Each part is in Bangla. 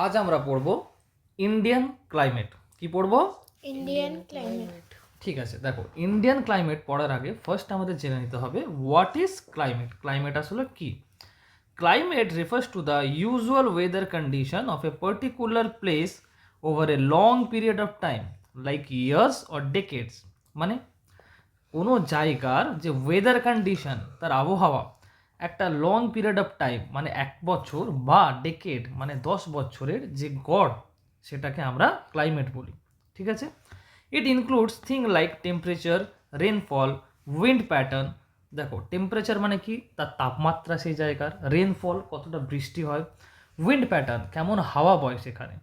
আজ আমরা পড়ব ইন্ডিয়ান ক্লাইমেট। কি পড়ব? Indian climate. ঠিক আছে, দেখো ইন্ডিয়ান ক্লাইমেট পড়ার আগে ফার্স্ট আমাদের জেনে নিতে হবে হোয়াট ইজ ক্লাইমেট। ক্লাইমেট আসলে কি? Climate refers to the usual weather condition of a particular place over a long period of time, like years or decades. মানে কোনো জায়গার যে ওয়েদার কন্ডিশন, তার আবহাওয়া একটা লং পিরিয়ড অফ টাইম মানে 1 বছর বা ডেকেড মানে 10 বছরের যে গড়, সেটাকে আমরা ক্লাইমেট বলি। ঠিক আছে, it includes thing like temperature, rainfall, wind pattern. দেখো টেম্পারেচার মানে কি, তার তাপমাত্রা সেই জায়গার, রেনফল কতটা বৃষ্টি হয়, উইন্ড প্যাটার্ন কেমন হাওয়া বয় সেখানে।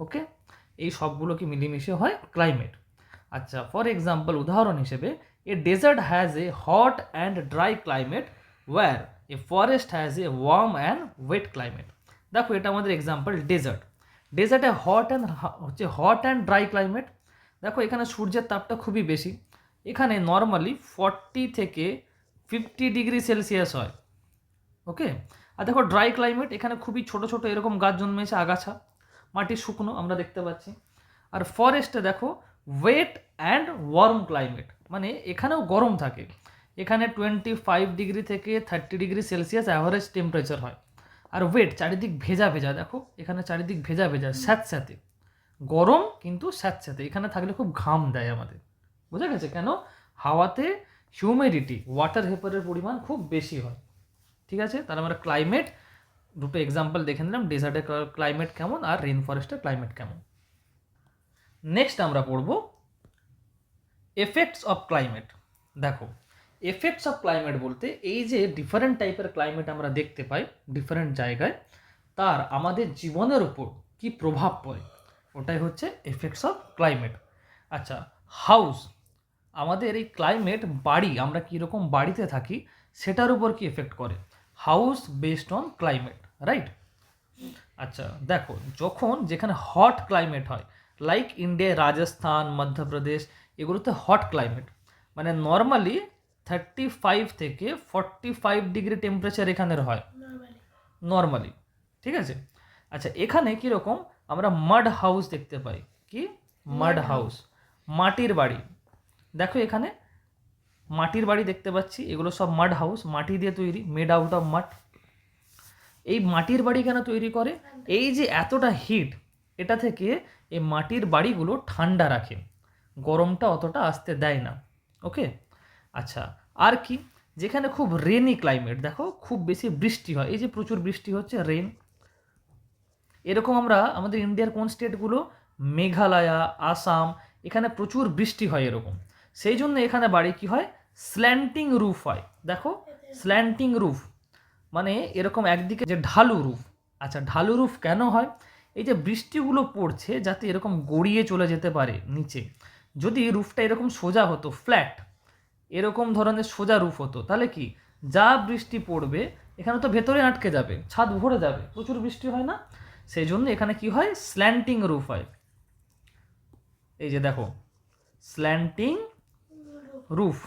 ওকে, এই সবগুলো কি মিলেমিশে হয় ক্লাইমেট। আচ্ছা, ফর এক্সাম্পল উদাহরণ হিসেবে a desert has a hot and dry climate where a forest has a warm and wet climate. দেখো এটা আমাদের এক্সাম্পল ডেজার্ট। ডেজার্টে হট অ্যান্ড ড্রাই ক্লাইমেট। দেখো এখানে সূর্যের তাপটা খুবই বেশি, এখানে নর্মালি 40 থেকে 50 ডিগ্রি সেলসিয়াস হয়। ওকে, আর দেখো ড্রাই ক্লাইমেট, এখানে খুবই ছোট ছোট এরকম গাছ জন্মেছে, আগাছা, মাটি শুকনো আমরা দেখতে পাচ্ছি। আর ফরেস্টে দেখো ওয়েট অ্যান্ড ওয়ার্ম ক্লাইমেট, মানে এখানেও গরম থাকে, এখানে 25 ডিগ্রি থেকে 30 ডিগ্রি সেলসিয়াস অ্যাভারেজ টেম্পারেচার হয়। আর ওয়েট, চারিদিক ভেজা ভেজা, দেখো এখানে চারিদিক ভেজা ভেজা, স্যাঁতস্যাঁতে, গরম কিন্তু স্যাঁতস্যাঁতে, এখানে থাকলে খুব ঘাম দেয় আমাদের। বোঝা গেছে কেন? হাওয়াতে হিউমিডিটি, ওয়াটার ভেপারের পরিমাণ খুব বেশি হয়। ঠিক আছে, তাহলে আমরা ক্লাইমেট দুটো এক্সাম্পল দেখে নিলাম, ডেজার্টের ক্লাইমেট কেমন আর রেন ফরেস্টের ক্লাইমেট কেমন। নেক্সট আমরা পড়ব এফেক্টস অফ ক্লাইমেট। দেখো এফেক্টস অফ ক্লাইমেট বলতে এই যে ডিফারেন্ট টাইপের ক্লাইমেট আমরা দেখতে পাই ডিফারেন্ট জায়গায়, তার আমাদের জীবনের উপর কি প্রভাব পড়ে, ওটাই হচ্ছে এফেক্টস অফ ক্লাইমেট। আচ্ছা, হাউস, আমাদের এই ক্লাইমেট, বাড়ি, আমরা কীরকম বাড়িতে থাকি সেটার উপর কি এফেক্ট করে, house based on climate, right? আচ্ছা দেখো, যখন যেখানে হট ক্লাইমেট হয়, লাইক ইন্ডিয়ায় রাজস্থান, মধ্যপ্রদেশ, এগুলোতে হট ক্লাইমেট, মানে নর্মালি 35 থেকে 45 ডিগ্রি টেম্পারেচার এখানের হয় নর্মালি। ঠিক আছে, আচ্ছা এখানে কীরকম আমরা মাড হাউস দেখতে পাই। কি মাড হাউস? মাটির বাড়ি। দেখো এখানে মাটির বাড়ি দেখতে পাচ্ছি, এগুলো সব মাড হাউস, মাটি দিয়ে তৈরি, মেড আউট অফ মাড। এই মাটির বাড়ি কেন তৈরি করে? এই যে এতটা হিট, এটা থেকে এই মাটির বাড়িগুলো ঠান্ডা রাখে, গরমটা অতটা আসতে দেয় না। ওকে, আচ্ছা আর কি? যেখানে খুব রেনি ক্লাইমেট, দেখো খুব বেশি বৃষ্টি হয়, এই যে প্রচুর বৃষ্টি হচ্ছে, রেন। এরকম আমরা আমাদের ইন্ডিয়ার কোন স্টেটগুলো, মেঘালয়া, আসাম, এখানে প্রচুর বৃষ্টি হয় এরকম, সেই জন্য এখানে বাড়ি কি হয়, স্ল্যান্টিং রুফ হয়। দেখো স্ল্যান্টিং রুফ মানে এরকম একদিকে যে ঢালু রুফ। আচ্ছা ঢালু রুফ কেন হয়? এই যে বৃষ্টিগুলো পড়ছে যাতে এরকম গড়িয়ে চলে যেতে পারে নিচে। যদি রুফটা এরকম সোজা হতো, ফ্ল্যাট এরকম ধরনের সোজা রুফ হতো, তাহলে কি যা বৃষ্টি পড়বে এখানে তো ভেতরে আটকে যাবে, ছাদ ভরে যাবে, প্রচুর বৃষ্টি হয় না, সেই জন্য এখানে কি হয়, স্ল্যান্টিং রুফ হয়। এই যে দেখো স্ল্যান্টিং রুফ,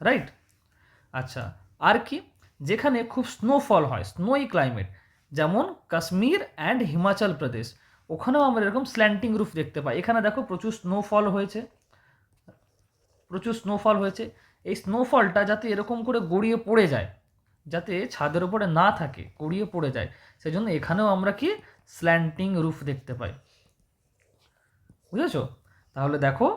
রাইট? আচ্ছা আর কি? যেখানে খুব স্নোফল হয়, স্নোই ক্লাইমেট, যেমন কাশ্মীর অ্যান্ড হিমাচল প্রদেশ, ওখানেও আমরা এরকম স্ল্যান্টিং রুফ দেখতে পাই। এখানে দেখো প্রচুর স্নোফল হয়েছে, প্রচুর স্নোফল হয়েছে, এই স্নোফলটা যাতে এরকম করে গড়িয়ে পড়ে যায়, যাতে ছাদের উপরে না থাকে, গড়িয়ে পড়ে যায়, সেই জন্য এখানেও আমরা কি স্ল্যান্টিং রুফ দেখতে পাই। বুঝেছো? তাহলে দেখো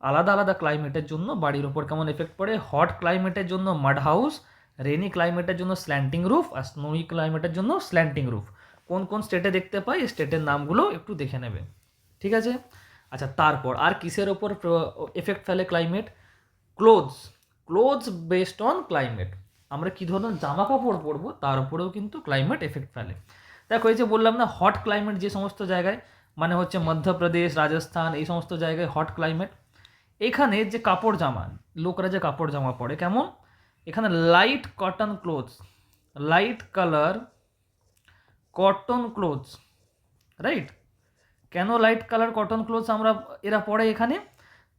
আলাদা আলাদা ক্লাইমেটের জন্য বাড়ির ওপর কেমন এফেক্ট পড়ে। হট ক্লাইমেটের জন্য মাড হাউস, রেনি ক্লাইমেটের জন্য স্ল্যান্টিং রুফ, আর স্নোই ক্লাইমেটের জন্য স্ল্যান্টিং রুফ। কোন কোন স্টেটে দেখতে পাই, স্টেটের নামগুলো একটু দেখে নেবে। ঠিক আছে, আচ্ছা তারপর আর কিসের ওপর এফেক্ট ফেলে climate? Clothes, clothes based on climate, আমরা কী ধরনের জামা কাপড় পরবো তার উপরেও কিন্তু ক্লাইমেট এফেক্ট ফেলে। দেখো এই যে বললাম না, হট ক্লাইমেট যে সমস্ত জায়গায়, মানে হচ্ছে মধ্যপ্রদেশ, রাজস্থান, এই সমস্ত জায়গায় হট ক্লাইমেট, এখানে যে কাপড় জামা, লোকরা যে কাপড় জামা পরে কেমন, এখানে light cotton clothes, light colour cotton clothes, right? কেন লাইট কালার কটন ক্লোথস আমরা এরা পরে এখানে?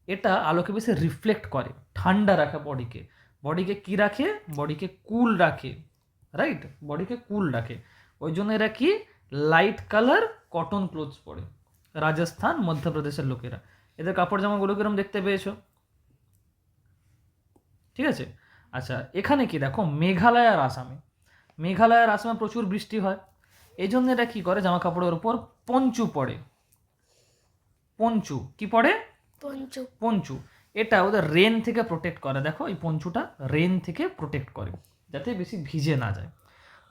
এটা আলোকে বেশি রিফ্লেক্ট করে, ঠান্ডা রাখে বডিকে, বডিকে কী রাখে, বডিকে কুল রাখে, রাইট? বডিকে কুল রাখে, ওই জন্য এরা কি লাইট কালার কটন ক্লোথস পরে, রাজস্থান মধ্যপ্রদেশের লোকেরা। এদের কাপড় জামাগুলো কিরকম দেখতে পেয়েছো? ঠিক আছে। আচ্ছা, এখানে কি দেখো, মেঘালয় আর আসামে, মেঘালয় আর আসামে প্রচুর বৃষ্টি হয়, এই জন্য এরা কী করে, জামা কাপড়ের উপর পঞ্চু পরে। পঞ্চু কি পরে? Ponchu. পঞ্চু। এটা ওদের রেন থেকে প্রোটেক্ট করে, দেখো এই পঞ্চুটা রেন থেকে প্রোটেক্ট করে যাতে বেশি ভিজে না যায়।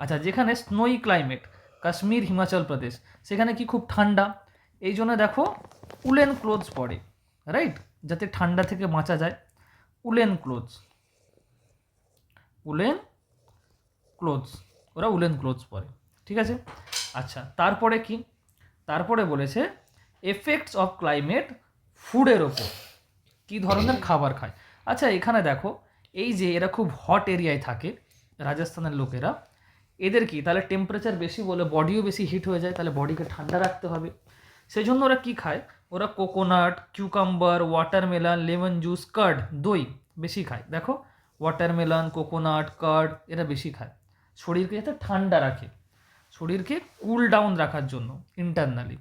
আচ্ছা, যেখানে স্নোই ক্লাইমেট, কাশ্মীর হিমাচল প্রদেশ, সেখানে কি খুব ঠান্ডা, এই জন্য দেখো উলেন ক্লোথস পরে, রাইট, যাতে ঠান্ডা থেকে বাঁচা যায়। উলেন ক্লোথস, উলেন ক্লোথস, ওরা উলেন ক্লোথস পরে, ঠিক আছে। আচ্ছা, তারপরে কি, তারপরে বলেছে এফেক্টস অফ ক্লাইমেট ফুডের ওপর, কী ধরনের খাবার খায়। আচ্ছা, এখানে দেখো এই যে এরা খুব হট এরিয়ায় থাকে রাজস্থানের লোকেরা, এদের কি তাহলে টেম্পারেচার বেশি বলে বডিও বেশি হিট হয়ে যায়, তাহলে বডিকে ঠান্ডা রাখতে হবে, সেই জন্য ওরা কী খায়, ওরা coconut, cucumber, watermelon, lemon juice, card, দই বেশি খায়। দেখো ওয়াটারমেলন, কোকোনাট, কার্ড এরা বেশি খায়, শরীরকে যাতে ঠান্ডা রাখে, শরীরকে কুল ডাউন রাখার জন্য ইন্টারনালি।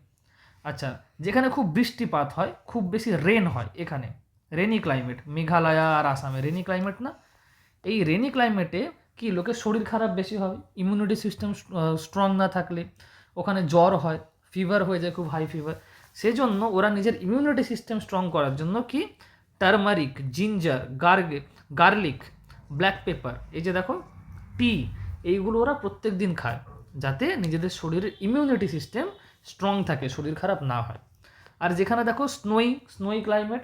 আচ্ছা, যেখানে খুব বৃষ্টিপাত হয়, খুব বেশি রেন হয়, এখানে রেনি ক্লাইমেট, মেঘালয় আর আসামে রেনি ক্লাইমেট না, এই রেনি ক্লাইমেটে কি লোকের শরীর খারাপ বেশি হবে, ইমিউনিটি সিস্টেম স্ট্রং না থাকলে ওখানে জ্বর হয়, ফিভার হয়ে যায়, খুব হাই ফিভার। সেজন্য ওরা নিজের ইমিউনিটি সিস্টেম স্ট্রং করার জন্য কি turmeric, ginger, garlic, black pepper, এই যে দেখো টি, এইগুলো ওরা প্রত্যেক দিন খায় যাতে নিজেদের শরীরের ইমিউনিটি সিস্টেম স্ট্রং থাকে, শরীর খারাপ না হয়। আর যেখানে দেখো স্নোই ক্লাইমেট,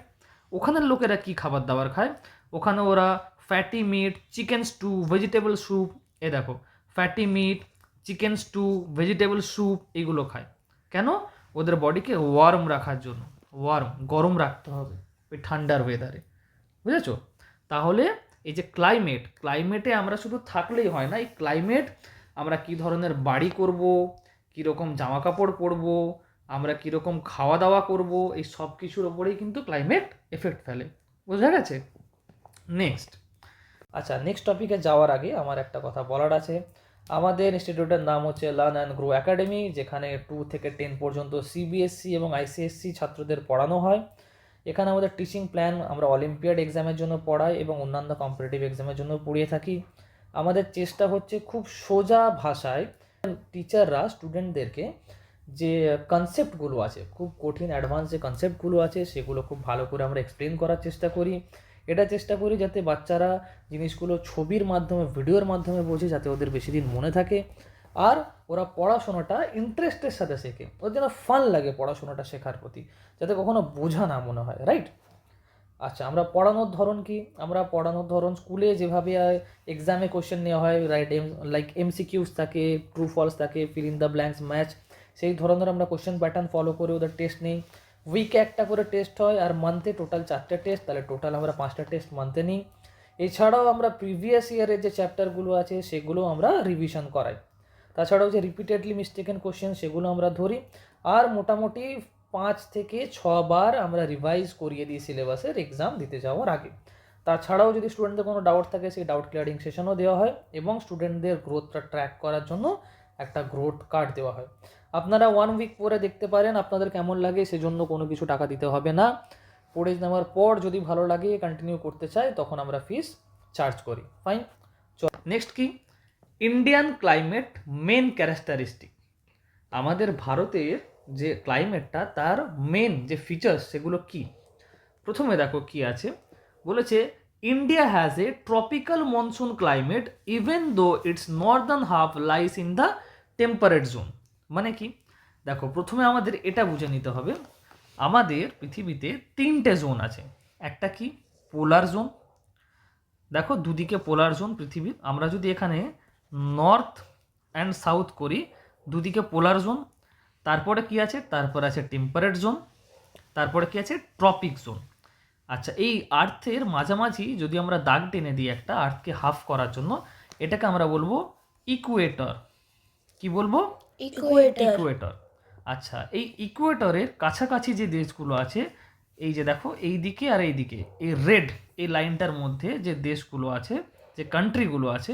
ওখানের লোকেরা কি খাবার দাবার খায়, ওখানে ওরা fatty meat, chicken stew, vegetable soup, এ দেখো fatty meat, chicken stew, vegetable soup এইগুলো খায়। কেন? ওদের বডিকে ওয়ার্ম রাখার জন্য, গরম রাখতে হবে ওই ঠান্ডার ওয়েদারে, বুঝেছো? তাহলে এই যে ক্লাইমেটে আমরা শুধু থাকলেই হয় না, এই ক্লাইমেট আমরা কী ধরনের বাড়ি করব, কীরকম জামা কাপড় পরবো, আমরা কীরকম খাওয়া দাওয়া করব, এই সব কিছুর ওপরেই কিন্তু ক্লাইমেট এফেক্ট ফেলে, বোঝা গেছে? নেক্সট, আচ্ছা নেক্সট টপিকে যাওয়ার আগে আমার একটা কথা বলার আছে। আমাদের ইনস্টিটিউটের নাম হচ্ছে লার্ন অ্যান্ড গ্রো একাডেমি, যেখানে 2 থেকে 10 পর্যন্ত সিবিএসসি এবং আইসিএসসি ছাত্রদের পড়ানো হয়। এখানে আমাদের টিচিং প্ল্যান আমরা অলিম্পিয়াড এক্সামের জন্য পড়াই এবং অন্যান্য কম্পিটিটিভ এক্সামের জন্য পড়িয়ে থাকি। আমাদের চেষ্টা হচ্ছে খুব সোজা ভাষায় টিচাররা স্টুডেন্টদেরকে যে কনসেপ্টগুলো আছে, খুব কঠিন অ্যাডভান্স যে কনসেপ্টগুলো আছে সেগুলো খুব ভালো করে আমরা এক্সপ্লেন করার চেষ্টা করি। এটা চেষ্টা করি যাতে বাচ্চারা জিনিসগুলো ছবির মাধ্যমে, ভিডিওর মাধ্যমে বোঝে, যাতে ওদের বেশি দিন মনে থাকে, আর ওরা পড়াশোনাটা ইন্টারেস্টের সাথে শেখে, ওদের যেন ফান লাগে পড়াশোনাটা শেখার প্রতি, যাতে কখনো বোঝা না মনে হয়, রাইট? আচ্ছা, আমরা পড়ানোর ধরন কি, আমরা পড়ানোর ধরন স্কুলে যেভাবে এক্সামে কোশ্চেন নেওয়া হয়, রাইট, লাইক এমসিকিউস থাকে, ট্রু ফলস থাকে, fill in the blanks, match, সেই ধরনের আমরা কোশ্চেন প্যাটার্ন ফলো করে ওদের টেস্ট নিই। উইকে একটা করে টেস্ট হয়, আর মান্থে টোটাল 4টে টেস্ট, তাহলে টোটাল আমরা 5টা টেস্ট মান্থে নিই। এছাড়াও আমরা প্রিভিয়াস ইয়ারের যে চ্যাপ্টারগুলো আছে সেগুলো আমরা রিভিশন করাই। তাছাড়াও যে রিপিটেডলি মিস্টেকেন কোশ্চেন সেগুলো আমরা ধরি, আর মোটামুটি 5 থেকে 6 বার আমরা রিভাইজ করিয়ে দিই সিলেবাসের এক্সাম দিতে যাওয়ার আগে। তাছাড়াও যদি স্টুডেন্টদের কোনো ডাউট থাকে সেই ডাউট ক্লিয়ারিং সেশনও দেওয়া হয়, এবং স্টুডেন্টদের গ্রোথটা ট্র্যাক করার জন্য একটা গ্রোথ কার্ড দেওয়া হয়। আপনারা 1 উইক পরে দেখতে পারেন আপনাদের কেমন লাগে, সেজন্য কোনো কিছু টাকা দিতে হবে না। পড়ে নেওয়ার পর যদি ভালো লাগে, কন্টিনিউ করতে চাই, তখন আমরা ফিস চার্জ করি, ফাইন। নেক্সট কি, ইন্ডিয়ান ক্লাইমেট মেন ক্যারেক্টারিস্টিক, আমাদের ভারতের যে ক্লাইমেটটা তার মেন যে ফিচার্স সেগুলো কি। প্রথমে দেখো কি আছে, বলেছে India has a tropical monsoon climate even though it's Northern half lies in the temperate zone. মানে কি, দেখো প্রথমে আমাদের এটা বুঝে নিতে হবে, আমাদের পৃথিবীতে 3টে জোন আছে। একটা কি, পোলার জোন, দেখো দুদিকে পোলার জোন পৃথিবীর, আমরা যদি এখানে নর্থ অ্যান্ড সাউথ করি, দুদিকে পোলার জোন। তারপরে কি আছে, তারপরে আছে টেম্পারেট জোন, তারপরে কি আছে, ট্রপিক জোন। আচ্ছা, এই আর্থের মাঝামাঝি যদি আমরা দাগ টেনে দিই একটা, আর্থকে হাফ করার জন্য, এটাকে আমরা বলবো ইকুয়েটর। কি বলবো? ইকুয়েটর। আচ্ছা, এই ইকুয়েটরের কাছাকাছি যে দেশগুলো আছে, এই যে দেখো এই দিকে আর এই দিকে, এই রেড এই লাইনটার মধ্যে যে দেশগুলো আছে, যে কান্ট্রিগুলো আছে,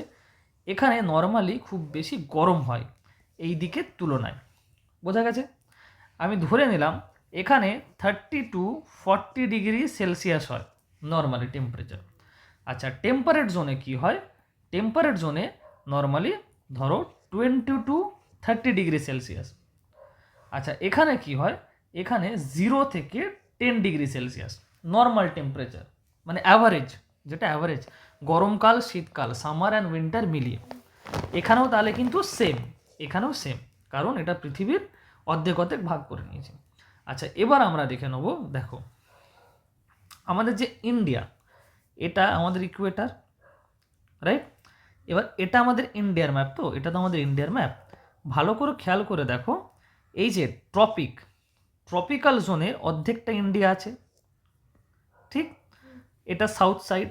এখানে নর্মালি খুব বেশি গরম হয় এই দিকের তুলনায়। বোঝা গেছে? আমি ধরে নিলাম এখানে 32-40 ডিগ্রি সেলসিয়াস হয় নর্মালি টেম্পারেচার। আচ্ছা, টেম্পারেট জোনে কি হয়? টেম্পারেট জোনে নর্মালি ধরো 20-30 ডিগ্রি সেলসিয়াস। আচ্ছা, এখানে কি হয়? এখানে 0 থেকে 10 ডিগ্রি সেলসিয়াস নর্মাল টেম্পারেচার, মানে অ্যাভারেজ, যেটা অ্যাভারেজ গরমকাল শীতকাল সামার অ্যান্ড উইন্টার মিলিয়ে। এখানেও তাহলে কিন্তু সেম, এখানেও সেম, কারণ এটা পৃথিবীর অর্ধেক অর্ধেক ভাগ করে নিয়েছে। আচ্ছা, এবার আমরা দেখে নেব, দেখো আমাদের যে ইন্ডিয়া, এটা আমাদের ইকুয়েটার, রাইট? এবার এটা আমাদের ইন্ডিয়ার ম্যাপ, তো এটা তো আমাদের ইন্ডিয়ার ম্যাপ। ভালো করে খেয়াল করে দেখো, এই যে ট্রপিক্যাল জোনের অর্ধেকটা ইন্ডিয়া আছে, ঠিক? এটা সাউথ সাইড,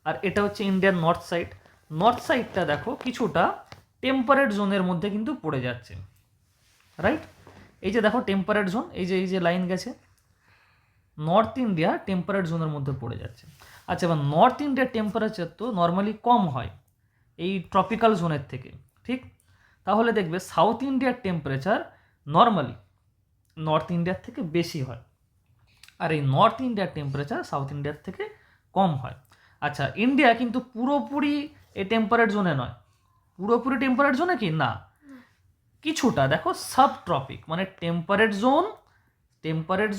আর এটা হচ্ছে ইন্ডিয়ার নর্থ সাইড। নর্থ সাইডটা দেখো কিছুটা টেম্পারেট জোনের মধ্যে কিন্তু পড়ে যাচ্ছে, রাইট? এই যে দেখো টেম্পারেট জোন, এই যে লাইন গেছে, নর্থ ইন্ডিয়া টেম্পারেট জোনের মধ্যে পড়ে যাচ্ছে। আচ্ছা, এবার নর্থ ইন্ডিয়ার টেম্পারেচার তো নর্মালি কম হয় এই ট্রপিক্যাল জোনের থেকে, ঠিক? তাহলে দেখবে সাউথ ইন্ডিয়ার টেম্পারেচার নর্মালি নর্থ ইন্ডিয়ার থেকে বেশি হয়, আর এই নর্থ ইন্ডিয়ার টেম্পারেচার সাউথ ইন্ডিয়ার থেকে কম হয়। আচ্ছা, ইন্ডিয়া কিন্তু পুরোপুরি এই টেম্পারেট জোনে নয়। পুরোপুরি টেম্পারেট জোনে কি না, কিছুটা দেখো সাব ট্রপিক, মানে টেম্পারেট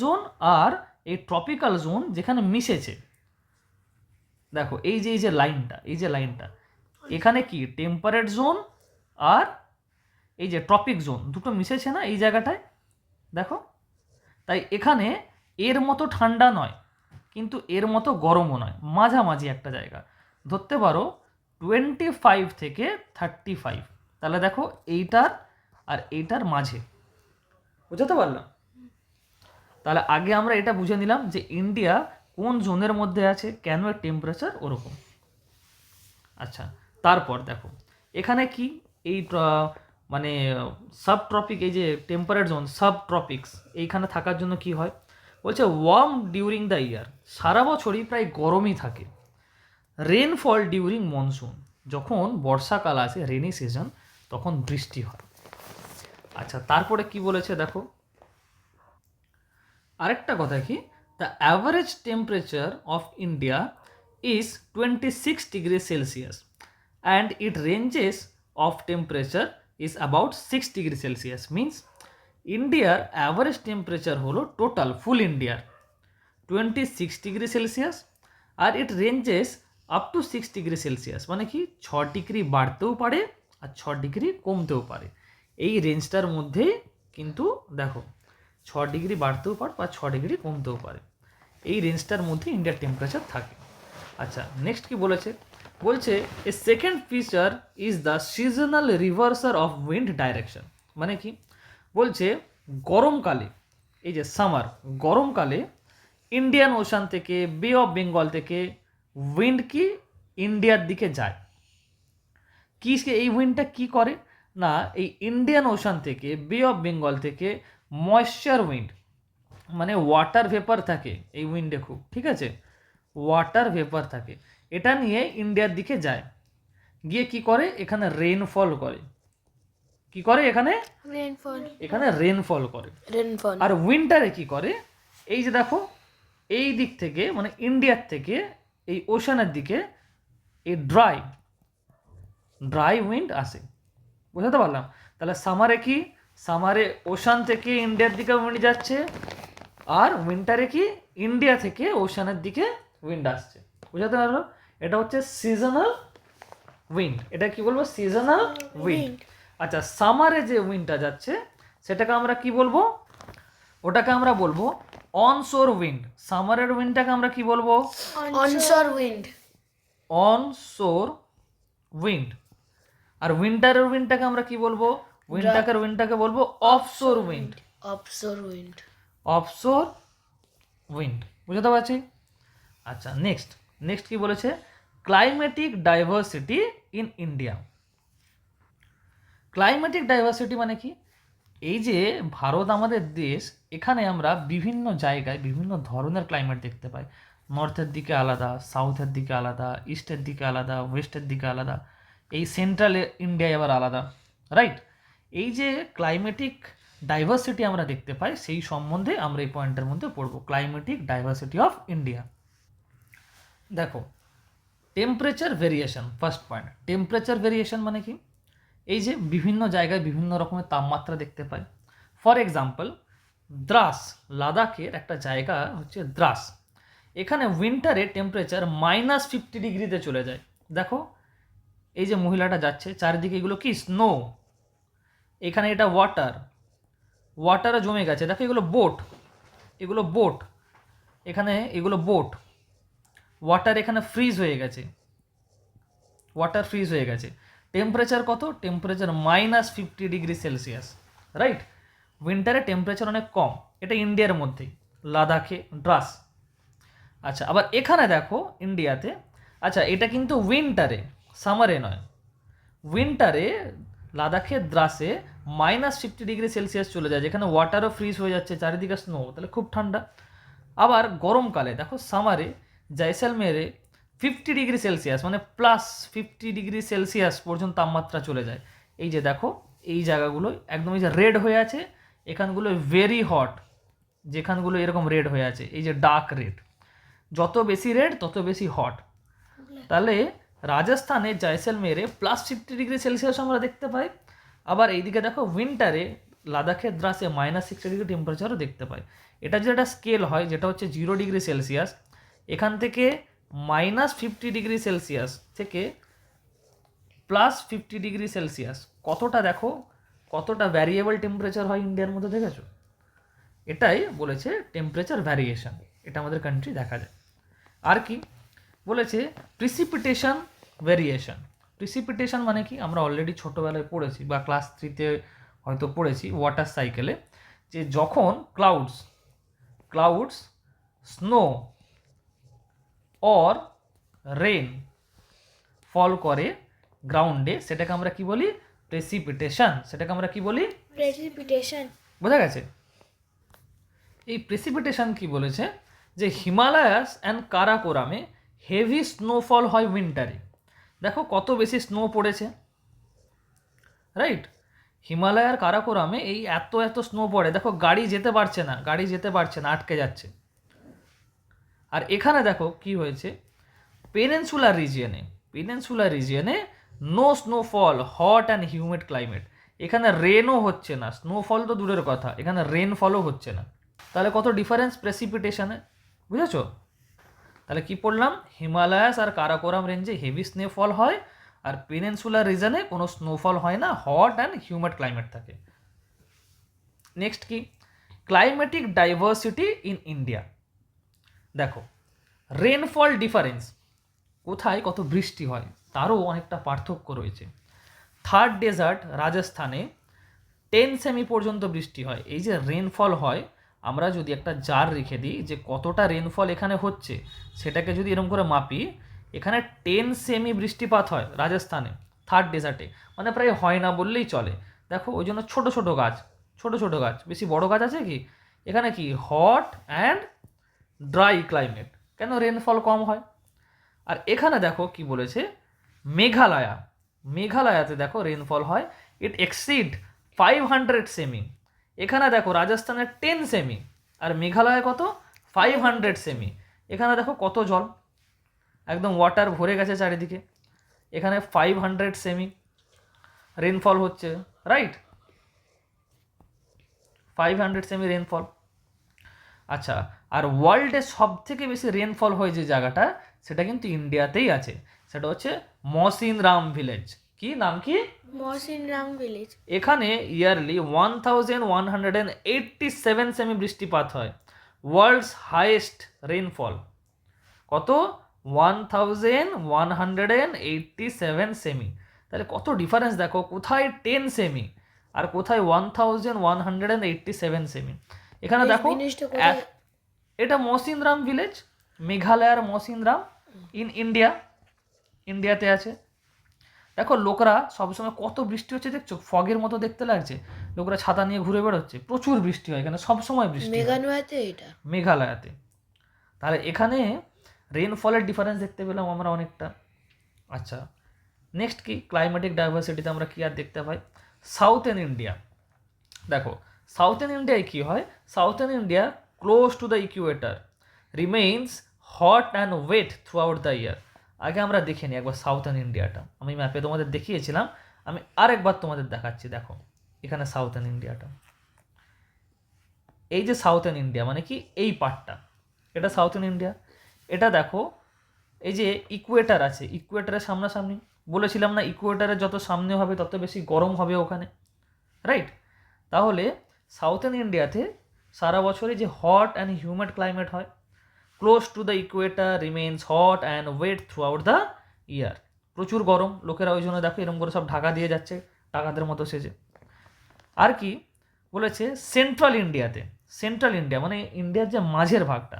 জোন আর এই ট্রপিক্যাল জোন যেখানে মিশেছে। দেখো এই যে লাইনটা এখানে কি টেম্পারেট জোন আর এই যে ট্রপিক জোন দুটো মিশেছে না এই জায়গাটায়, দেখো। তাই এখানে এর মতো ঠান্ডা নয়, কিন্তু এর মতো গরমও নয়, মাঝামাঝি একটা জায়গা, ধরতে পারো 25 থেকে 35। তাহলে দেখো এইটার আর এইটার মাঝে, বুঝতে পারলাম? তাহলে আগে আমরা এটা বুঝে নিলাম যে ইন্ডিয়া কোন জোনের মধ্যে আছে, কেন এর টেম্পারেচার ওরকম। আচ্ছা, তারপর দেখো এখানে কি এই মানে সাব ট্রপিক, এই যে টেম্পারেট জোন সাব ট্রপিক্স, এইখানে থাকার জন্য কি হয়? বলছে ওয়ার্ম ডিউরিং দ্য ইয়ার, সারা বছরই প্রায় গরমই থাকে। রেনফল ডিউরিং মনসুন, যখন বর্ষাকাল আসে রেনি সিজন তখন বৃষ্টি হয়। আচ্ছা, তারপরে কি বলেছে দেখো, আরেকটা কথা কি, the average temperature of India is 26 degree Celsius and it ranges of temperature is about 6 degree Celsius. Means ইন্ডিয়ার অ্যাভারেজ টেম্পারেচার হলো টোটাল ফুল ইন্ডিয়ার 26 ডিগ্রি সেলসিয়াস, আর it ranges up to 6 degree Celsius, মানে কি 6 ডিগ্রি বাড়তেও পারে আর 6 ডিগ্রি কমতেও পারে। এই রেঞ্জটার মধ্যেই কিন্তু দেখো 6 ডিগ্রি বাড়তেও পারে বা 6 ডিগ্রি কমতেও পারে, এই রেঞ্জটার মধ্যে ইন্ডিয়ার টেম্পারেচার থাকে। আচ্ছা, নেক্সট কি বলেছে? বলছে a second feature is the seasonal reversal of wind direction. মানে কি বলছে, গরমকালে, এই যে সামার, গরমকালে ইন্ডিয়ান ওশান থেকে, বে অফ বেঙ্গল থেকে উইন্ড কি ইন্ডিয়ার দিকে যায়। কি এই উইন্ডটা কি করে না, এই ইন্ডিয়ান ওশান থেকে, বে অফ বেঙ্গল থেকে ময়েশ্চার উইন্ড, মানে ওয়াটার ভেপার থাকে এই উইন্ডে খুব, ঠিক আছে, ওয়াটার ভেপার থাকে, এটা নিয়ে ইন্ডিয়ার দিকে যায়, গিয়ে কি করে এখানে রেনফল করে। কি করে এখানে রেনফল করে। আর উইন্টারে কি করে, এই যে দেখো এই দিক থেকে, মানে ইন্ডিয়ার থেকে এই ওশানের দিকে এই ড্রাই উইন্ড আসে। বুঝতে পারলাম? তাহলে সামারে কি, সামারে ওশান থেকে ইন্ডিয়ার দিকে উইন্ড যাচ্ছে, আর উইন্টারে কি ইন্ডিয়া থেকে ওশানের দিকে উইন্ড আসছে। বুঝতে পারলো? এটা হচ্ছে সিজনাল উইন্ড, এটা কি বলবো, সিজনাল উইন্ড। আচ্ছা, সামারে যে উইন্ডটা যাচ্ছে সেটাকে আমরা কি বলবো, ওটাকে আমরা বলবো অনশোর উইন্ড। সামারের উইন্ডটাকে আমরা কি বলবো, অনশোর উইন্ড। অনশোর উইন্ড। আর উইন্টারের উইন্ডটাকে আমরা কি বলবো, উইন্ডটাকে বলবো অফশোর উইন্ড। অফশোর উইন্ড, বুঝতে পারছি? আচ্ছা, নেক্সট কি বলেছে, climatic diversity in India. Climatic diversity মানে কি, এই যে ভারত আমাদের দেশ, এখানে আমরা বিভিন্ন জায়গায় বিভিন্ন ধরনের ক্লাইমেট দেখতে পাই। নর্থের দিকে আলাদা, সাউথের দিকে আলাদা, ইস্টের দিকে আলাদা, ওয়েস্টের দিকে আলাদা, এই সেন্ট্রাল ইন্ডিয়ায় আবার আলাদা, রাইট? এই যে ক্লাইমেটিক ডাইভার্সিটি আমরা দেখতে পাই, সেই সম্বন্ধে আমরা এই পয়েন্টের মধ্যে পড়ব, ক্লাইমেটিক ডাইভার্সিটি অফ ইন্ডিয়া। দেখো, temperature variation, first point. Temperature variation মানে কি? এই যে বিভিন্ন জায়গায় বিভিন্ন রকমের তাপমাত্রা দেখতে পাই। ফর এক্সাম্পল, দ্রাস, লাদাখের একটা জায়গা হচ্ছে দ্রাস, এখানে উইন্টারে টেম্পারেচার -50 ডিগ্রিতে চলে যায়। দেখো এই যে মহিলাটা যাচ্ছে, চারিদিকে এগুলো কি? স্নো। এখানে এটা ওয়াটারে জমে গেছে। দেখো এগুলো বোট, এখানে এগুলো বোট। ওয়াটার এখানে ফ্রিজ হয়ে গেছে, টেম্পারেচার কত? Temperature -50 degree Celsius, right? উইন্টারে টেম্পারেচার অনেক কম, এটা ইন্ডিয়ার মধ্যেই, লাদাখে দ্রাস। আচ্ছা, আবার এখানে দেখো ইন্ডিয়াতে, আচ্ছা এটা কিন্তু উইন্টারে, সামারে নয়, উইন্টারে লাদাখের দ্রাসে -50 ডিগ্রি সেলসিয়াস চলে যায়, যেখানে ওয়াটারও ফ্রিজ হয়ে যাচ্ছে, চারিদিকে স্নো, তাহলে খুব ঠান্ডা। আবার গরমকালে দেখো সামারে জয়সলমেরে 50 ডিগ্রি সেলসিয়াস, মানে +50 ডিগ্রি সেলসিয়াস পর্যন্ত তাপমাত্রা চলে যায়। এই যে দেখো এই জায়গাগুলো একদম এই যে রেড হয়ে আছে, এখানগুলো ভেরি হট, যেখানগুলো এরকম রেড হয়ে আছে, এই যে ডার্ক রেড, যত বেশি রেড তত বেশি হট। তাহলে রাজস্থানে জয়সলমেরে +50 ডিগ্রি সেলসিয়াস আমরা দেখতে পাই। আবার এইদিকে দেখো উইন্টারে লাদাখের দ্রাসে -60 ডিগ্রি টেম্পারেচারও দেখতে পাই। এটা যেটা স্কেল হয়, যেটা হচ্ছে 0 ডিগ্রি সেলসিয়াস, এখান থেকে -50 ডিগ্রি সেলসিয়াস থেকে +50 ডিগ্রি সেলসিয়াস, কতটা দেখো, কতটা ভ্যারিয়েবল টেম্পারেচার হয় ইন্ডিয়ার মধ্যে, দেখেছো? এটাই বলেছে টেম্পারেচার ভ্যারিয়েশন, এটা আমাদের কান্ট্রি দেখা যায়। আর কি বলেছে? Precipitation variation. প্রিসিপিটেশন মানে কি? আমরা অলরেডি ছোটোবেলায় পড়েছি বা ক্লাস 3-তে হয়তো পড়েছি ওয়াটার সাইকেলে, যে যখন ক্লাউডস স্নো অর রেন ফল করে গ্রাউন্ডে, সেটাকে আমরা কি বলি? প্রেসিপিটেশন। সেটাকে আমরা কি বলি? প্রেসিপিটেশন। বোঝা গেছে? এই প্রেসিপিটেশন কি বলেছে? যে হিমালয়াস অ্যান্ড কারাকোরামে হেভি স্নোফল হয় উইন্টারে। দেখো কত বেশি স্নো পড়েছে, রাইট? হিমালয়ার কারাকোরামে এই এত স্নো পড়ে, দেখো গাড়ি যেতে পারছে না, আটকে যাচ্ছে। আর এখানে দেখো কি হয়েছে, পেনিনসুলার রিজিয়নে no snowfall, hot and humid climate, এখানে রেনও হচ্ছে না, স্নোফল তো দূরের কথা, এখানে রেনফলও হচ্ছে না। তাহলে কত ডিফারেন্স প্রেসিপিটেশনে, বুঝেছো? তাহলে কি পড়লাম? হিমালয়াস আর কারাকোরাম রেঞ্জে হেভি স্নোফল হয়, আর পেনিনসুলার রিজনে কোনো স্নোফল হয় না, হট অ্যান্ড হিউমিড ক্লাইমেট থাকে। নেক্সট কি? Climatic diversity in India. দেখো, রেনফল ডিফারেন্স, কোথায় কত বৃষ্টি হয় তারও অনেকটা পার্থক্য রয়েছে। থার্ড ডেজার্ট রাজস্থানে 10 সেমি পর্যন্ত বৃষ্টি হয়। এই যে রেনফল হয়, আমরা যদি একটা জার রেখে দিই যে কতটা রেনফল এখানে হচ্ছে, সেটাকে যদি এরকম করে মাপি, এখানে 10 সেমি বৃষ্টিপাত হয় রাজস্থানে থার্ড ডেজার্টে, মানে প্রায় হয় না বললেই চলে। দেখো ওই জন্য ছোটো ছোটো গাছ, বেশি বড় গাছ আছে কি? এখানে কি হট অ্যান্ড ড্রাই ক্লাইমেট, কেন? রেনফল কম হয়। আর এখানে দেখো কি বলেছে, মেঘালয়াতে দেখো রেনফল হয়, ইট এক্সিড 500 সেমি। এখানে দেখো রাজস্থানের 10 সেমি, আর মেঘালয়ে কত? 500 সেমি। এখানে দেখো কত জল, একদম ওয়াটার ভরে গেছে চারিদিকে, এখানে 500 সেমি রেনফল হচ্ছে, রাইট? 500 semi rainfall. আচ্ছা, আর ওয়ার্ল্ডে সব থেকে বেশি রেনফল হয় যে জায়গাটা, সেটা কিন্তু ইন্ডিয়াতেই আছে, সেটা হচ্ছে মৌসিনরাম ভিলেজ। কি নাম? কি? মৌসিনরাম ভিলেজ। এখানে ইয়ারলি 1187 সেমি বৃষ্টিপাত হয়, ওয়ার্ল্ডস হাইয়েস্ট রেনফল। কত? 1187 সেমি। তাহলে কত ডিফারেন্স দেখো, কোথায় 10 সেমি আর কোথায় 1187 সেমি। এখানে দেখো এটা মৌসিনরাম ভিলেজ, মেঘালয়ার মৌসিনরাম ইন ইন্ডিয়াতে আছে। দেখো লোকরা সবসময় কত বৃষ্টি হচ্ছে দেখছো, ফগের মতো দেখতে লাগছে, লোকরা ছাতা নিয়ে ঘুরে বেরোচ্ছে, প্রচুর বৃষ্টি হয় এখানে, সবসময় বৃষ্টি হয় মেঘালয়াতে। তাহলে এখানে রেনফলের ডিফারেন্স দেখতে পেলাম আমরা অনেকটা। আচ্ছা, নেক্সট কি? ক্লাইমেটিক ডাইভার্সিটিতে আমরা কি আর দেখতে পাই? South India. দেখো সাউথার্ন ইন্ডিয়ায় কী হয়, southern India close to the equator remains hot and wet throughout the year. আগে আমরা দেখে নিই একবার সাউথার্ন ইন্ডিয়াটা, আমি ম্যাপে তোমাদের দেখিয়েছিলাম, আমি আরেকবার তোমাদের দেখাচ্ছি। দেখো এখানে সাউথার্ন ইন্ডিয়াটা, এই যে সাউথার্ন ইন্ডিয়া মানে কি এই পার্টটা, এটা সাউথার্ন ইন্ডিয়া। এটা দেখো এই যে ইকুয়েটার আছে, ইকুয়েটারের সামনাসামনি, বলেছিলাম না ইকুয়েটারের যত সামনে হবে তত বেশি গরম হবে ওখানে, রাইট? তাহলে সাউথার্ন ইন্ডিয়াতে সারা বছরই যে হট অ্যান্ড হিউমিড ক্লাইমেট হয়, close to the equator remains hot and wet throughout the year. প্রচুর গরম, লোকেরা ওই জন্য দেখো এরকম করে সব ঢাকা দিয়ে যাচ্ছে টাকাদের মতো সেজে। আর কি বলেছে, সেন্ট্রাল ইন্ডিয়াতে, সেন্ট্রাল ইন্ডিয়া মানে ইন্ডিয়ার যে মাঝের ভাগটা,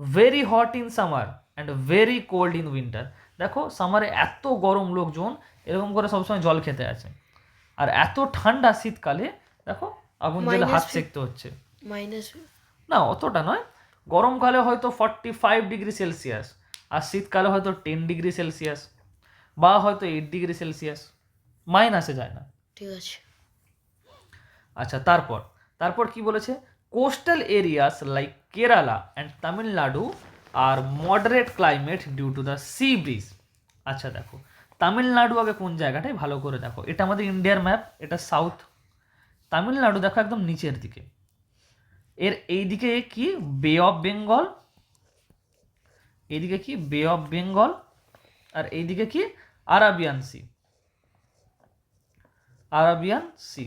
very hot in summer and very cold in winter. দেখো সামারে এত গরম, লোকজন এরকম করে সবসময় জল খেতে আছে, আর এত ঠান্ডা শীতকালে দেখো আগুন জ্বেলে হাত সেঁকতে হচ্ছে। মাইনাস না অতটা নয়, গরমকালে হয়তো 45°C আর শীতকালে হয়তো 10°C বা হয়তো 8°C, মাইনাসে যায় না। ঠিক আছে। আচ্ছা তারপর কি বলেছে, coastal areas like Kerala and Tamil Nadu are moderate climate due to the sea breeze. আচ্ছা দেখো তামিলনাড়ু আগে কোন জায়গাটায় ভালো করে দেখো, এটা আমাদের ইন্ডিয়ার ম্যাপ, এটা সাউথ। তামিলনাড়ু দেখো একদম নিচের দিকে, এর এই দিকে কি বে অফ বেঙ্গল, এইদিকে কি বে অফ বেঙ্গল, আর এইদিকে কি আরাবিয়ান সি, আরাবিয়ান সি,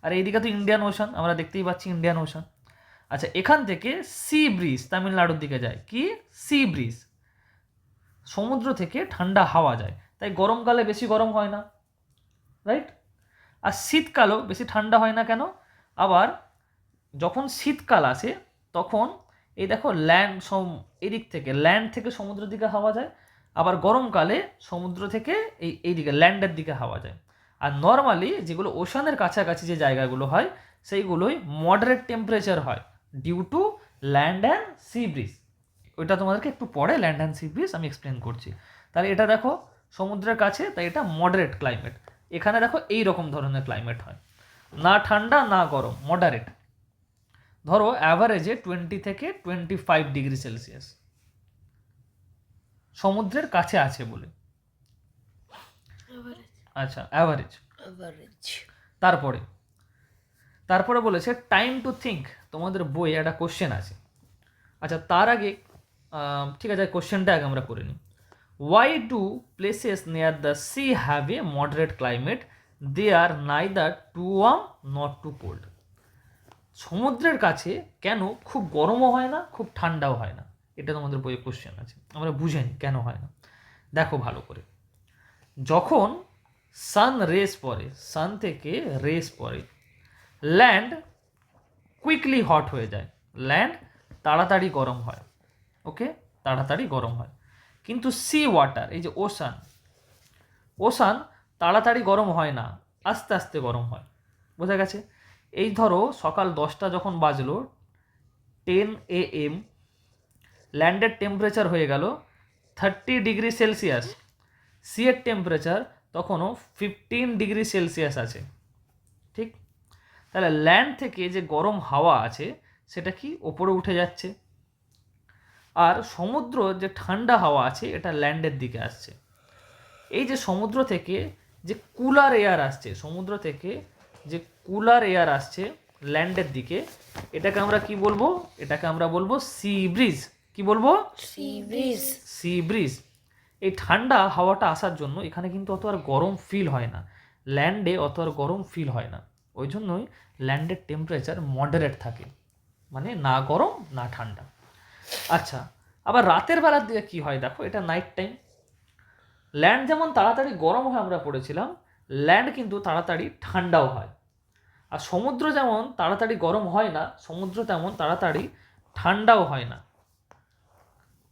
আর এইদিকে তো ইন্ডিয়ান ওশান, আমরা দেখতেই পাচ্ছি ইন্ডিয়ান ওশান। আচ্ছা এখান থেকে সি ব্রিজ তামিলনাড়ুর দিকে যায়, কি সি ব্রিজ, সমুদ্র থেকে ঠান্ডা হাওয়া যায়, তাই গরমকালে বেশি গরম হয় না, রাইট? আর শীতকালেও বেশি ঠান্ডা হয় না, কেন? আবার যখন শীতকাল আসে তখন এই দেখো এদিক থেকে ল্যান্ড থেকে সমুদ্রের দিকে হাওয়া যায়, আবার গরমকালে সমুদ্র থেকে এইদিকে ল্যান্ডের দিকে হাওয়া যায়। আর নর্মালি যেগুলো ওশানের কাছাকাছি যে জায়গাগুলো হয় সেইগুলোই মডারেট টেম্পারেচার হয় due to land and sea breeze. ওইটা তোমাদেরকে একটু পরে ল্যান্ড অ্যান্ড সি ব্রিজ আমি এক্সপ্লেন করছি। তাহলে এটা দেখো সমুদ্রের কাছে, তাই এটা মডারেট ক্লাইমেট। এখানে দেখো এই রকম ধরনের ক্লাইমেট হয়, না ঠান্ডা না গরম, মডারেট। ধরো অ্যাভারেজে 20 থেকে 25°C, সমুদ্রের কাছে আছে বলে। আচ্ছা অ্যাভারেজ। তারপরে বলেছে টাইম টু থিঙ্ক, তোমাদের বই একটা কোশ্চেন আছে। আচ্ছা তার আগে ঠিক আছে কোশ্চেনটা আগে আমরা করে নিই। Why do places near the sea have a moderate climate, they are neither too warm not too cold. সমুদ্রের কাছে কেন খুব গরমও হয় না খুব ঠান্ডাও হয় না, এটা তোমাদের বইয়ে কোশ্চেন আছে, আমরা বুঝে নিই কেন হয় না। দেখো ভালো করে, যখন সান রেস পড়ে, সান থেকে রেস পড়ে, ল্যান্ড কুইকলি হট হয়ে যায়, ল্যান্ড তাড়াতাড়ি গরম হয়, ওকে, তাড়াতাড়ি গরম হয়। কিন্তু সি ওয়াটার, এই যে ওশান, ওশান তাড়াতাড়ি গরম হয় না, আস্তে আস্তে গরম হয়। বোঝা গেছে? এই ধরো সকাল 10টা যখন বাজলো 10 AM, ল্যান্ডের টেম্পারেচার হয়ে গেল 30°C, সি এর টেম্পারেচার তখনও 15°C আছে, ঠিক? তাহলে ল্যান্ড থেকে যে গরম হাওয়া আছে সেটা কি ওপরে উঠে যাচ্ছে, আর সমুদ্র যে ঠান্ডা হাওয়া আছে এটা ল্যান্ডের দিকে আসছে। এই যে সমুদ্র থেকে যে কুলার এয়ার আসছে, সমুদ্র থেকে যে কুলার এয়ার আসছে ল্যান্ডের দিকে, এটাকে আমরা কি বলবো? এটাকে আমরা বলবো সি ব্রিজ। কি বলবো? Sea breeze. Sea breeze. এই ঠান্ডা হাওয়াটা আসার জন্য এখানে কিন্তু অত আর গরম ফিল হয় না, ল্যান্ডে অত আর গরম ফিল হয় না, ওই জন্যই ল্যান্ডের টেম্পারেচার মডারেট থাকে, মানে না গরম না ঠান্ডা। আচ্ছা আবার রাতের বেলার দিকে কি হয় দেখো, এটা নাইট টাইম। ল্যান্ড যেমন তাড়াতাড়ি গরম হয় আমরা পড়েছিলাম, ল্যান্ড কিন্তু তাড়াতাড়ি ঠান্ডাও হয়। আর সমুদ্র যেমন তাড়াতাড়ি গরম হয় না, সমুদ্র তেমন তাড়াতাড়ি ঠান্ডাও হয় না।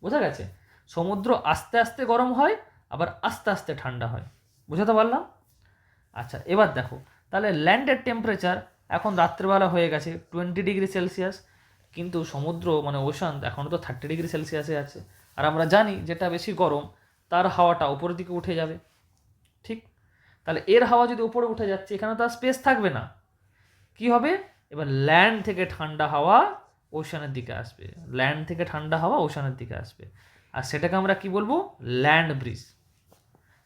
বোঝা গেছে? সমুদ্র আস্তে আস্তে গরম হয়, আবার আস্তে আস্তে ঠান্ডা হয়। বুঝাতে পারলাম? আচ্ছা এবার দেখো, তাহলে ল্যান্ডের টেম্পারেচার এখন রাত্রেবেলা হয়ে গেছে 20°C, কিন্তু সমুদ্র মানে ওশান এখনও তো 30°C আছে। আর আমরা জানি যেটা বেশি গরম তার হাওয়াটা উপরের দিকে উঠে যাবে, ঠিক? তাহলে এর হাওয়া যদি উপরে উঠে যাচ্ছে, এখানে তো আর স্পেস থাকবে না, কি হবে? এবার ল্যান্ড থেকে ঠান্ডা হাওয়া ওশানের দিকে আসবে, ল্যান্ড থেকে ঠান্ডা হাওয়া ওশানের দিকে আসবে, আর সেটাকে আমরা কি বলবো, ল্যান্ড ব্রিজ।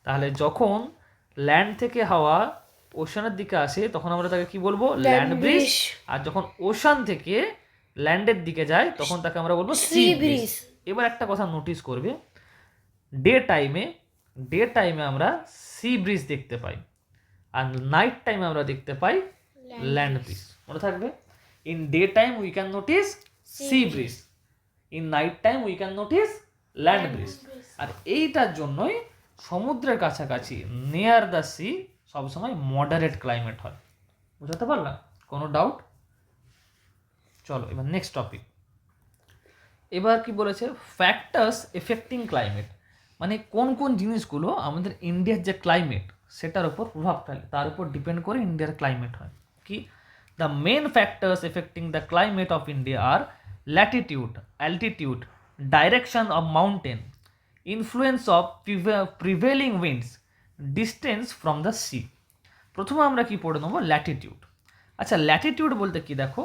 তাহলে যখন ল্যান্ড থেকে হাওয়া ওশানের দিকে আসে তখন আমরা তাকে কি বলবো, ল্যান্ড ব্রিজ। আর যখন ওশান থেকে ল্যান্ডের দিকে যায় তখন তাকে আমরা বলবো সি ব্রিজ। এবার একটা কথা নোটিস করবে, ডে টাইমে আমরা সি ব্রিজ দেখতে পাই, আর নাইট টাইমে আমরা দেখতে পাই ল্যান্ড ব্রিজ। মনে থাকবে, in day time we can notice sea breeze, in night time we can notice land breeze. আর এইটার জন্যই সমুদ্রের কাছাকাছি নিয়ার দ্য সি সবসময় মডারেট ক্লাইমেট হয়। বুঝতে পারলাম? কোনো ডাউট? চলো এবার নেক্সট টপিক। এবার কি বলেছে, ফ্যাক্টরস এফেক্টিং ক্লাইমেট, মানে কোন কোন জিনিসগুলো আমাদের ইন্ডিয়ার যে ক্লাইমেট সেটার উপর প্রভাব ফেলে, তার উপর ডিপেন্ড করে ইন্ডিয়ার ক্লাইমেট হয়। কি, the main factors affecting the climate of India are latitude, altitude, direction of mountain, influence of prevailing winds, distance from the sea. প্রথমে আমরা কি পড়ে নেবো, ল্যাটিটিউড। আচ্ছা, ল্যাটিটিউড বলতে কি, দেখো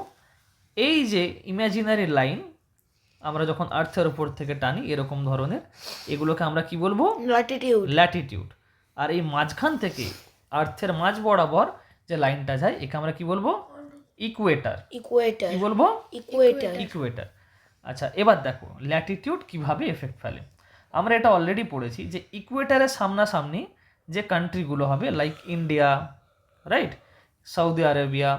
এই যে ইমাজিনারি লাইন আমরা যখন আর্থের উপর থেকে টানি এরকম ধরনের, এগুলোকে আমরা কি বলবো, ল্যাটিটিউড। আর এই মাঝখান থেকে আর্থের মাঝ বরাবর যে লাইনটা যায় একে আমরা কি বলবো, ইকুয়েটার। কি বলবো, ইকুয়েটার। আচ্ছা, এবার দেখো ল্যাটিটিউড কিভাবে এফেক্ট ফেলে। আমরা এটা অলরেডি পড়েছি যে ইকুয়েটারের সামনাসামনি যে কান্ট্রিগুলো হবে, like India, right, Saudi Arabia,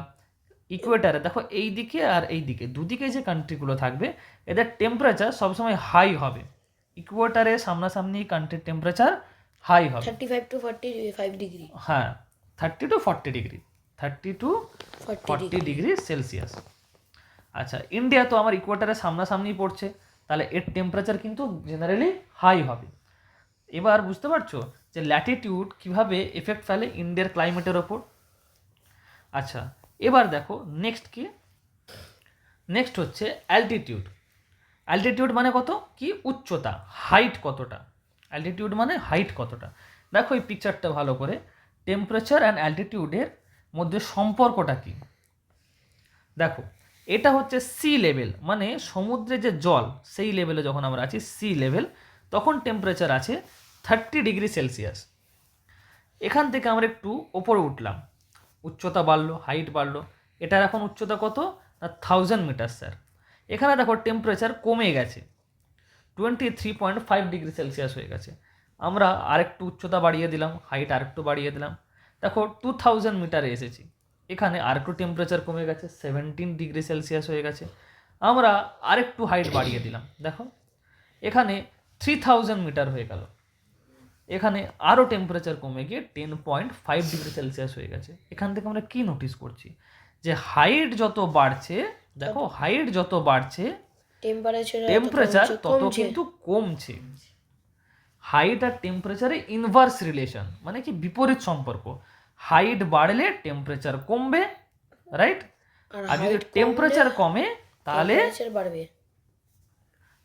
ইকুয়েটারে দেখো এই দিকে আর এই দিকে দুদিকে যে কান্ট্রিগুলো থাকবে এদের টেম্পারেচার সবসময় হাই হবে। ইকুয়েটারে সামনাসামনি কান্ট্রির টেম্পারেচার হাই হবে 35 to 45 ডিগ্রি। হ্যাঁ, 30 to 40 degree, 30 to 40 degree Celsius. আচ্ছা, ইন্ডিয়া তো আমার ইকুয়েটারের সামনাসামনি পড়ছে, তাহলে এর টেম্পারেচার কিন্তু জেনারেলি হাই হবে। এবার বুঝতে পারছো যে ল্যাটিটিউড কিভাবে এফেক্ট ফেলে ইন্ডিয়ার ক্লাইমেটের ওপর। আচ্ছা, এবার দেখো নেক্সট কি, নেক্সট হচ্ছে অ্যালটিটিউড। অ্যালটিটিউড মানে কত, কি উচ্চতা, হাইট কতটা। অ্যালটিটিউড মানে হাইট কতটা। দেখো এই পিকচারটা ভালো করে, টেম্পারেচার অ্যান্ড অ্যালটিটিউডের মধ্যে সম্পর্কটা কি। দেখো এটা হচ্ছে সি লেভেল, মানে সমুদ্রে যে জল সেই লেভেলে যখন আমরা আছি সি লেভেল, তখন টেম্পারেচার আছে 30 ডিগ্রি সেলসিয়াস। এখান থেকে আমরা একটু ওপরে উঠলাম, উচ্চতা বাড়লো, হাইট বাড়লো। এটার এখন উচ্চতা কত না 1000 মিটার স্যার। এখানে দেখো টেম্পারেচার কমে গেছে, 23.5 ডিগ্রি সেলসিয়াস হয়ে গেছে। আমরা আরেকটু উচ্চতা বাড়িয়ে দিলাম, হাইট আরেকটু বাড়িয়ে দিলাম, দেখো 2000 মিটারে এসেছি। এখানে আরেকটু টেম্পারেচার কমে গেছে, 17 ডিগ্রি সেলসিয়াস হয়ে গেছে। আমরা আরেকটু হাইট বাড়িয়ে দিলাম, দেখো এখানে 3000 মিটার হয়ে গেল। এখানে আরও টেম্পারেচার কমে গিয়ে 10.5 ডিগ্রি সেলসিয়াস হয়ে গেছে। এখান থেকে আমরা কি নোটিস করছি, যে হাইট যত বাড়ছে, দেখো হাইট যত বাড়ছে টেম্পারেচার তত কিন্তু কমছে। হাইট আর টেম্পারেচারে ইনভার্স রিলেশন, মানে কি বিপরীত সম্পর্ক। হাইট বাড়লে টেম্পারেচার কমবে, রাইট, আর যদি টেম্পারেচার কমে তাহলে বাড়বে।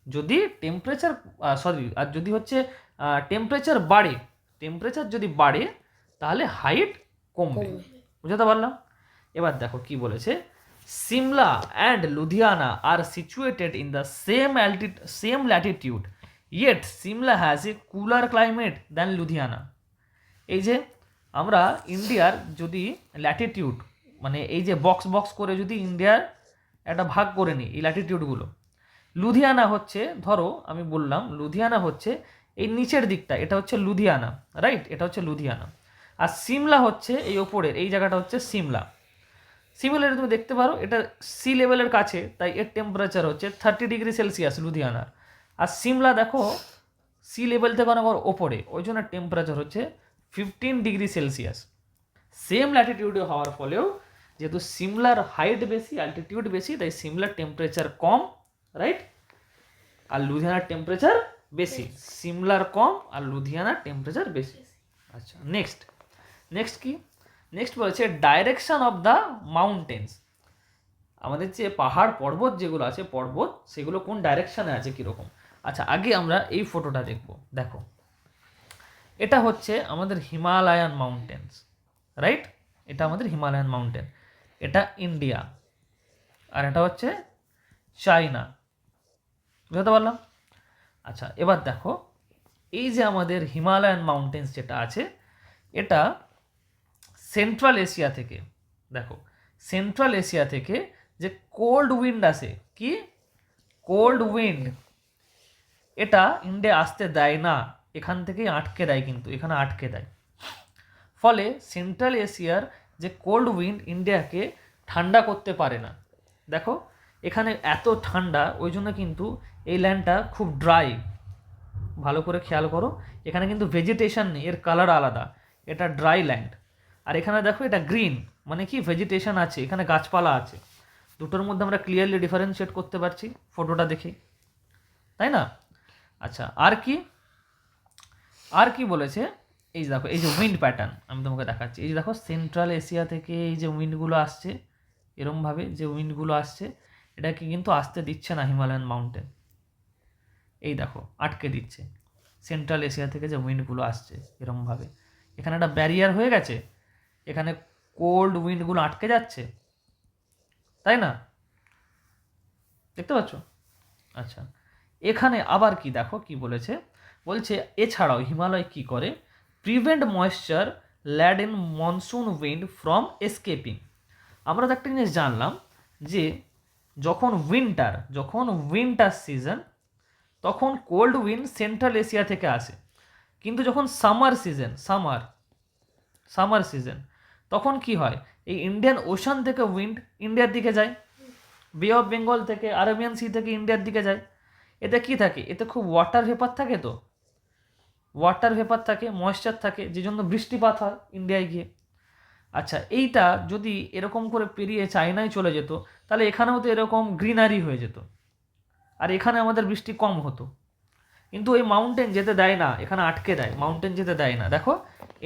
যদি টেম্পারেচার আর যদি হচ্ছে টেম্পারেচার বাড়ে, টেম্পারেচার যদি বাড়ে তাহলে হাইট কমবে। বুঝতে পারলাম? এবার দেখো কি বলেছে, Shimla and Ludhiana are situated in the same latitude, yet Shimla has a cooler climate than Ludhiana. এই যে আমরা ইন্ডিয়ার যদি ল্যাটিটিউড, মানে এই যে বক্স বক্স করে যদি ইন্ডিয়ার একটা ভাগ করে নিই এই ল্যাটিটিউডগুলো, লুধিয়ানা হচ্ছে, ধরো আমি বললাম লুধিয়ানা হচ্ছে এই নিচের দিকটা, এটা হচ্ছে লুধিয়ানা, রাইট, এটা হচ্ছে লুধিয়ানা। আর সিমলা হচ্ছে এই ওপরের এই জায়গাটা হচ্ছে সিমলা। সিমিলারলি তুমি দেখতে পারো এটা সি লেভেলের কাছে, তাই এর টেম্পারেচার হচ্ছে 30 ডিগ্রি সেলসিয়াস লুধিয়ানার। আর সিমলা দেখো সি লেভেল থেকে অনেক ওপরে, ওই জন্য টেম্পারেচার হচ্ছে 15 ডিগ্রি সেলসিয়াস। সেম ল্যাটিটিউডে হওয়ার ফলেও যেহেতু সিমলার হাইট বেশি, অ্যালটিটিউড বেশি, তাই সিমলার টেম্পারেচার কম, রাইট, আর লুধিয়ানার টেম্পারেচার বেশি। সিমলার কম আর লুধিয়ানার টেম্পারেচার বেশি। আচ্ছা, নেক্সট কি, নেক্সট বলেছে ডাইরেকশন অফ দ্য মাউন্টেন্স। আমাদের যে পাহাড় পর্বত যেগুলো আছে, পর্বত সেগুলো কোন ডাইরেকশানে আছে কীরকম। আচ্ছা, আগে আমরা এই ফটোটা দেখব। দেখো এটা হচ্ছে আমাদের হিমালয়ান মাউন্টেন্স, রাইট, এটা আমাদের হিমালয়ান মাউন্টেন, এটা ইন্ডিয়া, আর এটা হচ্ছে চাইনা। বুঝতে পারলাম? আচ্ছা, এবার দেখো এই যে আমাদের হিমালয়ান মাউন্টেন্স যেটা আছে, এটা সেন্ট্রাল এশিয়া থেকে, দেখো সেন্ট্রাল এশিয়া থেকে যে কোল্ড উইন্ড আসে, কি কোল্ড উইন্ড, এটা ইন্ডিয়া আসতে দেয় না, এখান থেকেই আটকে দেয়, কিন্তু এখানে আটকে দেয়। ফলে সেন্ট্রাল এশিয়ার যে কোল্ড উইন্ড ইন্ডিয়াকে ঠান্ডা করতে পারে না। দেখো এখানে এত ঠান্ডা, ওই জন্য কিন্তু এই ল্যান্ডটা খুব ড্রাই। ভালো করে খেয়াল করো, এখানে কিন্তু ভেজিটেশন নেই, এর কালার আলাদা, এটা ড্রাই ল্যান্ড। আর এখানে দেখো এটা গ্রিন, মানে কি ভেজিটেশন আছে, এখানে গাছপালা আছে। দুটোর মধ্যে আমরা ক্লিয়ারলি ডিফারেন্সিয়েট করতে পারছি ফটোটা দেখে, তাই না? আচ্ছা, আর কি বলেছে, এই যে দেখো এই যে উইন্ড প্যাটার্ন আমি তোমাকে দেখাচ্ছি। এই যে দেখো সেন্ট্রাল এশিয়া থেকে এই যে উইন্ডগুলো আসছে, এরমভাবে যে উইন্ডগুলো আসছে, এটাকে কিন্তু আসতে দিচ্ছে না হিমালয়ান মাউন্টেন। এই দেখো আটকে দিচ্ছে, সেন্ট্রাল এশিয়া থেকে যে উইন্ডগুলো আসছে এরমভাবে, এখানে একটা ব্যারিয়ার হয়ে গেছে, এখানে কোল্ড উইন্ডগুলো আটকে যাচ্ছে, তাই না? দেখতে পাচ্ছ? আচ্ছা, এখানে আবার কি দেখো কি বলেছে, বলছে এছাড়াও হিমালয় কি করে, prevent moisture lad in monsoon wind from escaping. আমরা তো একটা জিনিস জানলাম যে যখন উইন্টার সিজন, তখন কোল্ড উইন্ড সেন্ট্রাল এশিয়া থেকে আসে, কিন্তু যখন সামার সিজন তখন কি হয়, এই ইন্ডিয়ান ওশান থেকে উইন্ড ইন্ডিয়ার দিকে যায়, বে অফ বেঙ্গল থেকে, আরবিয়ান সি থেকে ইন্ডিয়ার দিকে যায়। এতে কি থাকে, এতে খুব ওয়াটার ভেপার থাকে, তো ওয়াটার ভেপার থাকে, ময়েশ্চার থাকে, যে জন্য বৃষ্টিপাত হয় ইন্ডিয়ায় গিয়ে। আচ্ছা, এইটা যদি এরকম করে পেরিয়ে চায়নায় চলে যেত, তাহলে এখানেও তো এরকম গ্রিনারি হয়ে যেত, আর এখানে আমাদের বৃষ্টি কম হতো। কিন্তু এই মাউন্টেন যেতে দেয় না, এখানে আটকে দেয়, মাউন্টেন যেতে দেয় না। দেখো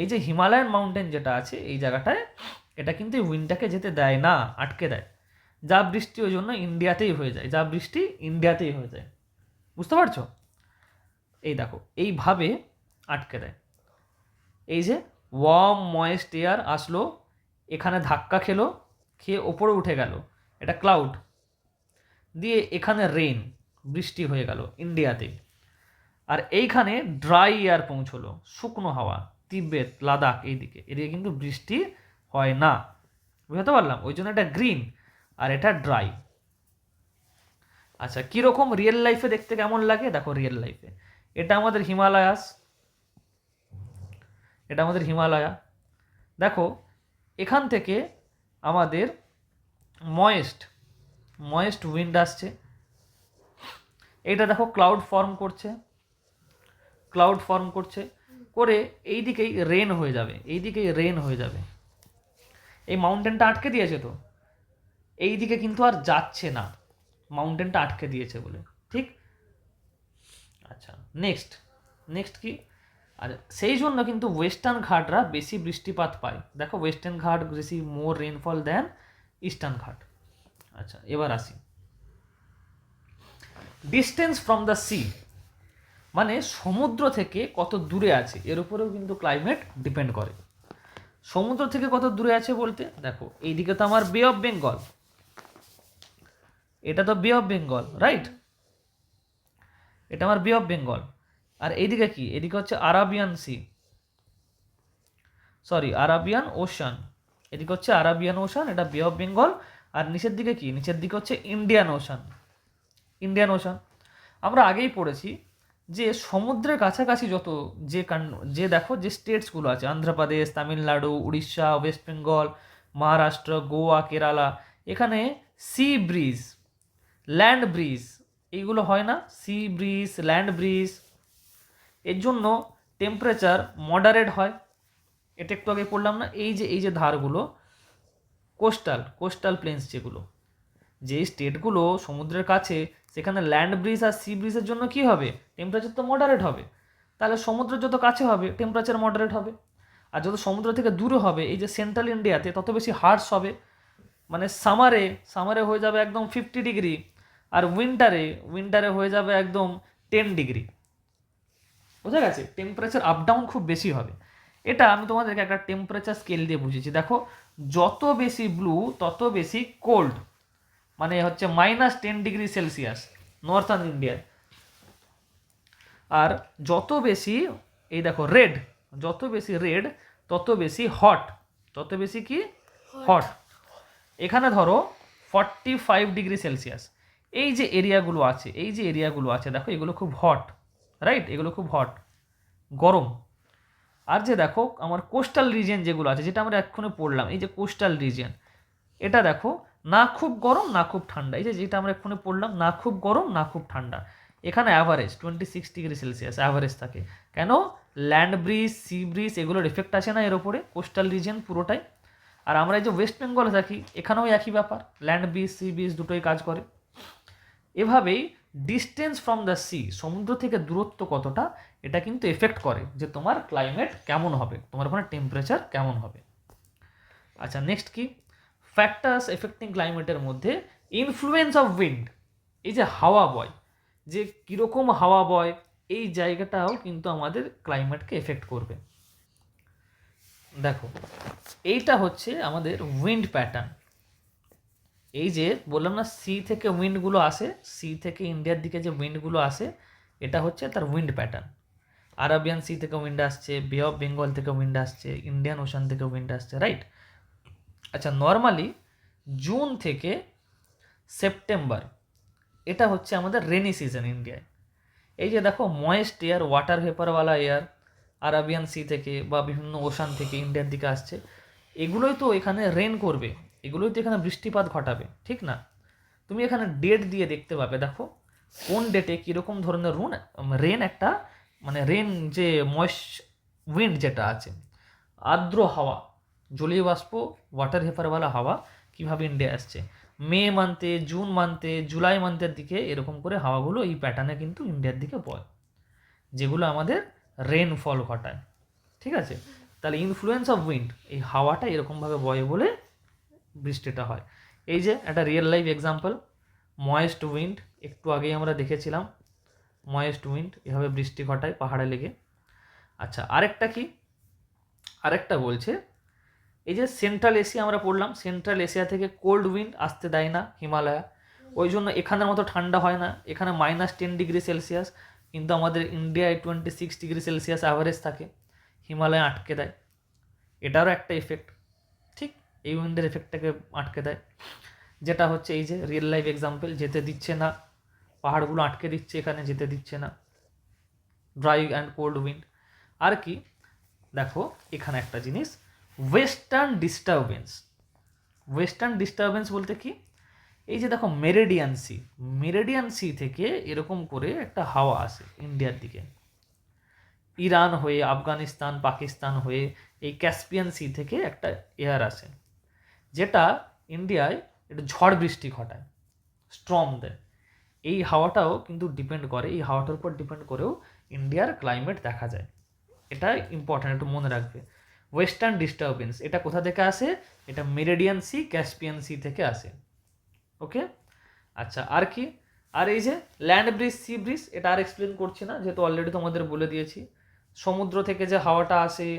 এই যে হিমালয়ান মাউন্টেন যেটা আছে এই জায়গাটায়, এটা কিন্তু এই উইন্ডটাকে যেতে দেয় না, আটকে দেয়। যা বৃষ্টি ওই জন্য ইন্ডিয়াতেই হয়ে যায়, যা বৃষ্টি ইন্ডিয়াতেই হয়ে যায়। বুঝতে পারছো? এই দেখো এইভাবে আটকে দেয়। এই যে ওয়ার্ম ময়েস্ট এয়ার আসলো, এখানে ধাক্কা খেয়ে ওপরে উঠে গেল, এটা ক্লাউড দিয়ে, এখানে রেন, বৃষ্টি হয়ে গেল ইন্ডিয়াতে। আর এইখানে ড্রাই এয়ার পৌঁছলো, শুকনো হাওয়া, তিব্বত লাদাখ এদিকে কিন্তু বৃষ্টি হয় না। বুঝতে পারলাম? ওই জন্য এটা গ্রিন আর এটা ড্রাই। আচ্ছা, কীরকম রিয়েল লাইফে দেখতে কেমন লাগে, দেখো রিয়েল লাইফে এটা আমাদের হিমালয়া। দেখো এখান থেকে আমাদের ময়েস্ট উইন্ড আসছে, এইটা দেখো ক্লাউড ফর্ম করছে করে এইদিকেই রেন হয়ে যাবে, এই মাউন্টেনটা আটকে দিয়েছে, তো এই দিকে কিন্তু আর যাচ্ছে না, মাউন্টেনটা আটকে দিয়েছে বলে, ঠিক? আচ্ছা, নেক্সট কি, আর সেই জন্য কিন্তু ওয়েস্টার্ন ঘাটরা বেশি বৃষ্টিপাত পায়। দেখো ওয়েস্টার্ন ঘাট রিসিভ মোর রেনফল দেন ইস্টার্ন ঘাট। আচ্ছা, এবার আসি ডিস্টেন্স ফ্রম দ্য সি, মানে সমুদ্র থেকে কত দূরে আছে, এর উপরেও কিন্তু ক্লাইমেট ডিপেন্ড করে। সমুদ্র থেকে কত দূরে আছে বলতে, দেখো এইদিকে তো আমার বে অফ বেঙ্গল, এটা তো বে অফ বেঙ্গল, রাইট? এটা আমার বে অফ বেঙ্গল। আর এইদিকে কি, এদিকে হচ্ছে আরাবিয়ান ওশান, এদিকে হচ্ছে আরাবিয়ান ওশান, এটা বে অফ বেঙ্গল। আর নিচের দিকে কি, নিচের দিকে হচ্ছে ইন্ডিয়ান ওশান। আমরা আগেই পড়েছি যে সমুদ্রের কাছাকাছি যে দেখো যে স্টেটসগুলো আছে, অন্ধ্রপ্রদেশ, তামিলনাড়ু, উড়িষ্যা, ওয়েস্ট বেঙ্গল, মহারাষ্ট্র, গোয়া, কেরালা, এখানে সি ব্রিজ, ল্যান্ড ব্রিজ এইগুলো হয় না, সি ব্রিজ, ল্যান্ড ব্রিজ, এর জন্য টেম্পারেচার মডারেট হয়। এটা একটু আগে পড়লাম না, এই যে ধারগুলো, কোস্টাল প্লেন্স, যেগুলো যে স্টেটগুলো সমুদ্রের কাছে, সেখানে ল্যান্ড ব্রিজ আর সি ব্রিজের জন্য কি হবে, টেম্পারেচার তো মডারেট হবে। তাহলে সমুদ্র যত কাছে হবে টেম্পারেচার মডারেট হবে, আর যত সমুদ্র থেকে দূরে হবে, এই যে সেন্ট্রাল ইন্ডিয়াতে, তত বেশি হার্শ হবে। মানে সামারে হয়ে যাবে একদম 50 ডিগ্রি, আর উইন্টারে হয়ে যাবে একদম 10 ডিগ্রি। বোঝা গেছে? টেম্পারেচার আপ ডাউন খুব বেশি হবে। এটা আমি তোমাদেরকে একটা টেম্পারেচার স্কেল দিয়ে বুঝেছি। দেখো যত বেশি ব্লু তত বেশি কোল্ড, মানে হচ্ছে -10 ডিগ্রি সেলসিয়াস নর্থার্ন ইন্ডিয়ায়। আর যত বেশি এই দেখো রেড, যত বেশি রেড তত বেশি হট, তত বেশি কি হট। এখানে ধরো 45 ডিগ্রি সেলসিয়াস। এই যে এরিয়াগুলো আছে, এই যে এরিয়াগুলো আছে দেখো এগুলো খুব হট, রাইট, এগুলো খুব হট, গরম। আর যে দেখো আমার কোস্টাল রিজিয়ন যেগুলো আছে, যেটা আমরা এক্ষুনি পড়লাম, এই যে কোস্টাল রিজিয়ন, এটা দেখো না খুব গরম না খুব ঠান্ডা, এই যে যেটা আমরা এক্ষুনি পড়লাম, না খুব গরম না খুব ঠান্ডা। এখানে অ্যাভারেজ 26 ডিগ্রি সেলসিয়াস অ্যাভারেজ থাকে। কেন? ল্যান্ড ব্রিজ, সি ব্রিজ এগুলোর এফেক্ট আছে না এর ওপরে, কোস্টাল রিজিয়ন পুরোটাই। আর আমরা এই যে ওয়েস্ট বেঙ্গলে থাকি, এখানেও একই ব্যাপার, ল্যান্ড ব্রিজ সি ব্রিজ দুটোই কাজ করে। এভাবেই ডিস্টেন্স ফ্রম দ্য সি, সমুদ্র থেকে দূরত্ব কতটা, এটা কিন্তু এফেক্ট করে যে তোমার ক্লাইমেট কেমন হবে, তোমার ওখানে টেম্পারেচার কেমন হবে। আচ্ছা, নেক্সট কি ফ্যাক্টরস এফেক্টিং ক্লাইমেটের মধ্যে ইনফ্লুয়েন্স অফ উইন্ড, এই যে হাওয়া বয়, যে কীরকম হাওয়া বয়, এই জায়গাটাও কিন্তু আমাদের ক্লাইমেটকে এফেক্ট করবে। দেখো এইটা হচ্ছে আমাদের উইন্ড প্যাটার্ন। এই যে বললাম না সি থেকে উইন্ডগুলো আসে, সি থেকে ইন্ডিয়ার দিকে যে উইন্ডগুলো আসে, এটা হচ্ছে তার উইন্ড প্যাটার্ন। আরাবিয়ান সি থেকে উইন্ড আসছে, বে অফ বেঙ্গল থেকে উইন্ড আসছে, ইন্ডিয়ান ওশান থেকে উইন্ড আসছে, রাইট। আচ্ছা, নর্মালি জুন থেকে সেপ্টেম্বর এটা হচ্ছে আমাদের রেনি সিজন ইন্ডিয়ায়। এই যে দেখো ময়েস্ট এয়ার, ওয়াটার ভেপারওয়ালা এয়ার আরাবিয়ান সি থেকে বা বিভিন্ন ওশান থেকে ইন্ডিয়ার দিকে আসছে, এগুলোই তো এখানে রেন করবে, এগুলোই তো এখানে বৃষ্টিপাত ঘটাবে, ঠিক না? তুমি এখানে ডেট দিয়ে দেখতে পাবে, দেখো কোন ডেটে কীরকম ধরনের রেন একটা, মানে রেন যে ময়েস্ট উইন্ড যেটা আছে, আর্দ্র হাওয়া, জলীয় বাষ্প, ওয়াটার ভেপারওয়ালা হাওয়া কীভাবে ইন্ডিয়া আসছে মে মান্থে, জুন মান্থে, জুলাই মান্থের দিকে, এরকম করে হাওয়াগুলো এই প্যাটার্নে কিন্তু ইন্ডিয়ার দিকে বয়, যেগুলো আমাদের রেনফল ঘটায়, ঠিক আছে? তাহলে ইনফ্লুয়েন্স অফ উইন্ড, এই হাওয়াটা এরকমভাবে বয় বলে বৃষ্টিটা হয়। এই যে একটা real life example, moist wind, একটু আগেই আমরা দেখেছিলাম ময়েস্ট উইন্ড এভাবে বৃষ্টি ঘটায় পাহাড়ে লেগে। আচ্ছা, আরেকটা কি, আরেকটা বলছে এই যে সেন্ট্রাল এশিয়া আমরা পড়লাম, সেন্ট্রাল এশিয়া থেকে কোল্ড উইন্ড আসতে দেয় না হিমালয়া, ওই জন্য এখানের মতো ঠান্ডা হয় না, এখানে -10 ডিগ্রি সেলসিয়াস, কিন্তু আমাদের ইন্ডিয়ায় 26 ডিগ্রি সেলসিয়াস অ্যাভারেজ থাকে, হিমালয় আটকে দেয়, এটারও একটা এফেক্ট, ঠিক, এই উইন্ডের এফেক্টটাকে আটকে দেয়, যেটা হচ্ছে এই যে রিয়েল লাইফ এক্সাম্পল, যেতে দিচ্ছে না, পাহাড়গুলো আটকে দিচ্ছে, এখানে যেতে দিচ্ছে না, ড্রাই অ্যান্ড কোল্ড উইন্ড। আর কি দেখো এখানে একটা জিনিস, ওয়েস্টার্ন ডিস্টারবেন্স। ওয়েস্টার্ন ডিস্টারবেন্স বলতে কি, এই যে দেখো মেরিডিয়ান সি, মেরিডিয়ান সি থেকে এরকম করে একটা হাওয়া আসে ইন্ডিয়ার দিকে, ইরান হয়ে, আফগানিস্তান, পাকিস্তান হয়ে, এই ক্যাসপিয়ান সি থেকে একটা এয়ার আসে, যেটা ইন্ডিয়ায় একটু ঝড় বৃষ্টি ঘটায়, স্ট্রম দেয়। এই হাওয়াটাও কিন্তু ডিপেন্ড করে, এই হাওয়াটার উপর ডিপেন্ড করেও ইন্ডিয়ার ক্লাইমেট দেখা যায়, এটা ইম্পর্ট্যান্ট, একটু মনে রাখবে। ওয়েস্টার্ন ডিস্টারবেন্স এটা কোথা থেকে আসে, এটা মেরিডিয়ান সি, ক্যাসপিয়ান সি থেকে আসে, ওকে। আচ্ছা, আর কি, আর এই যে ল্যান্ড ব্রিজ, সি ব্রিজ, এটা আর এক্সপ্লেন করছি না, যেহেতু অলরেডি তোমাদের বলে দিয়েছি। সমুদ্র থেকে যে হাওয়াটা আসে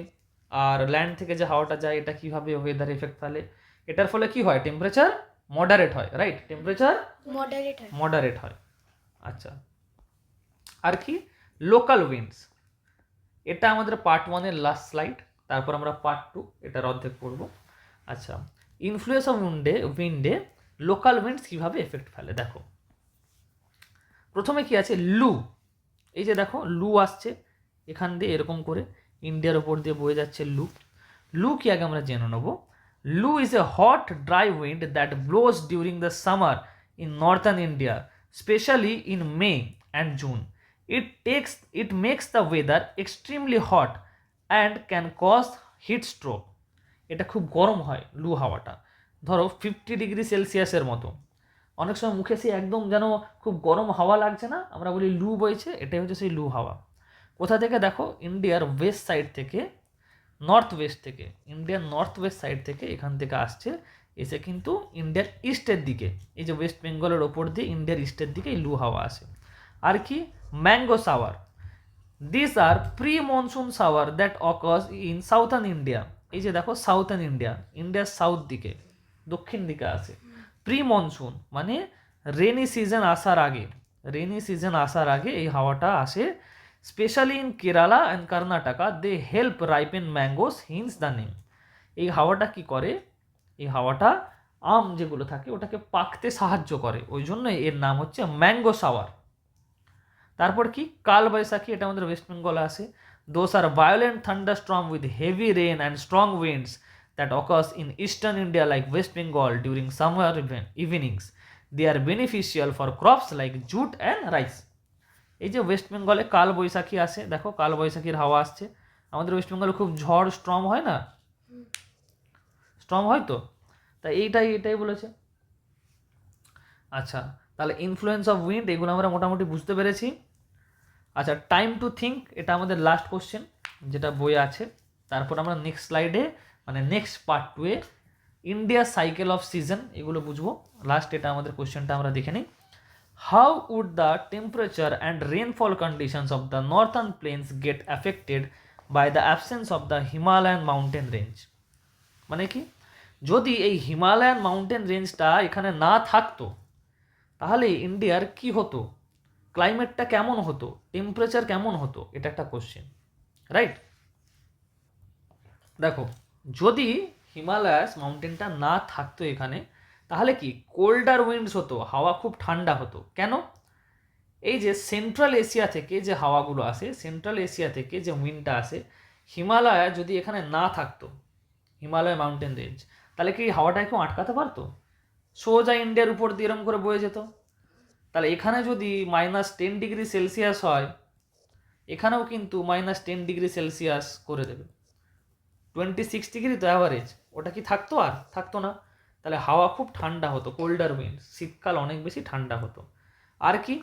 আর ল্যান্ড থেকে যে হাওয়াটা যায়, এটা কীভাবে ওয়েদার এফেক্ট ফেলে, এটার ফলে কি হয়, টেম্পারেচার মডারেট হয়, রাইট, টেম্পারেচার মডারেট হয়। আচ্ছা, আর কি লোকাল উইন্ডস, এটা আমাদের পার্ট 1-এর লাস্ট স্লাইড, তারপর আমরা পার্ট 2 এটার অর্ধেক পড়ব। আচ্ছা, ইনফ্লুয়েন্স অফ উইন্ডে লোকাল উইন্ডস কীভাবে এফেক্ট ফেলে, দেখো প্রথমে কি আছে, লু, এই যে দেখো লু আসছে এখান দিয়ে এরকম করে ইন্ডিয়ার ওপর দিয়ে বয়ে যাচ্ছে লু। লু কি আগে আমরা জেনে নেব। লু is a hot dry wind that blows during the summer in northern India, specially in May and June. It makes the weather extremely hot and can cause heat stroke. এটা খুব গরম হয় লু হাওয়াটা, ধরো 50 ডিগ্রি সেলসিয়াসের মতো, অনেক সময় মুখে সেই একদম যেন খুব গরম হাওয়া লাগছে না, আমরা বলি লু বইছে, এটাই হচ্ছে সেই লু হাওয়া। কোথা থেকে, দেখো ইন্ডিয়ার ওয়েস্ট সাইড থেকে, নর্থ ওয়েস্ট থেকে, ইন্ডিয়ার নর্থ ওয়েস্ট সাইড থেকে এখান থেকে আসছে, এসে কিন্তু ইন্ডিয়ার ইস্টের দিকে, এই যে ওয়েস্ট বেঙ্গলের ওপর দিয়ে ইন্ডিয়ার ইস্টের দিকে এই লু হাওয়া আসে। আর কি mango shower, this are pre monsoon shower that occurs in southern India, এই যে দেখো সাউথার্ন ইন্ডিয়া, ইন্ডিয়ার সাউথ দিকে, দক্ষিণ দিকে আসে, প্রি মনসুন মানে রেনি সিজন আসার আগে এই হাওয়াটা আসে, specially in Kerala and Karnataka they help ripen mangoes hence the name. এই হাওয়াটা কি করে, এই হাওয়াটা আম যেগুলো থাকে ওটাকে পাকতে সাহায্য করে, ওই জন্য এর নাম হচ্ছে ম্যাঙ্গো শাওয়ার। তারপর কি কাল বৈশাখী, এটা আমাদের ওয়েস্ট বেঙ্গলে আসে। Those are violent thunderstorm with heavy rain and strong winds that occurs in eastern India like West Bengal during summer evenings. They are beneficial for crops like jute and rice. এই যে ওয়েস্ট বেঙ্গলে কাল বৈশাখী আসে, দেখো কাল বৈশাখীর হাওয়া আসছে। আমাদের ওয়েস্ট বেঙ্গলে খুব ঝড় স্ট্রং হয় না, স্ট্রং হয় তো, তাই এটাই বলেছে। আচ্ছা, তাহলে ইনফ্লুয়েন্স অফ উইন্ড এগুলো আমরা মোটামুটি বুঝতে পেরেছি। আচ্ছা, টাইম টু থিঙ্ক এটা আমাদের লাস্ট কোশ্চেন যেটা বইয়ে আছে। তারপর আমরা নেক্সট স্লাইডে মানে নেক্সট পার্ট 2-এ ইন্ডিয়া সাইকেল অফ সিজন এগুলো বুঝবো। লাস্ট এটা আমাদের কোশ্চেনটা আমরা দেখে নিই। How would the temperature and rainfall conditions of the northern plains get affected by the absence of the Himalayan mountain range? মানে কি, যদি এই হিমালয়ান মাউন্টেন রেঞ্জটা এখানে না থাকতো তাহলে ইন্ডিয়ার কি হতো, ক্লাইমেটটা কেমন হতো, টেম্পারেচার কেমন হতো, এটা একটা কোশ্চেন, রাইট? দেখো, যদি হিমালয়াস মাউন্টেনটা না থাকতো এখানে তাহলে কি কোল্ডার উইন্ডস হতো, হাওয়া খুব ঠান্ডা হতো। কেন? এই যে সেন্ট্রাল এশিয়া থেকে যে হাওয়াগুলো আসে, সেন্ট্রাল এশিয়া থেকে যে উইন্ডটা আসে, হিমালয় যদি এখানে না থাকতো, হিমালয় মাউন্টেন রেঞ্জ, তাহলে কি হাওয়াটা একটু আটকাতে পারতো? সোজা ইন্ডিয়ার উপর দিয়ে এরম করে বয়ে যেত। তাহলে এখানে যদি -10°C হয়, এখানেও কিন্তু -10°C করে দেবে। 26° তো অ্যাভারেজ, ওটা কি থাকতো? আর থাকতো না। তাহলে হাওয়া খুব ঠান্ডা হতো, কোল্ডার উইন্ড, শীতকাল অনেক বেশি ঠান্ডা হতো। আর কি,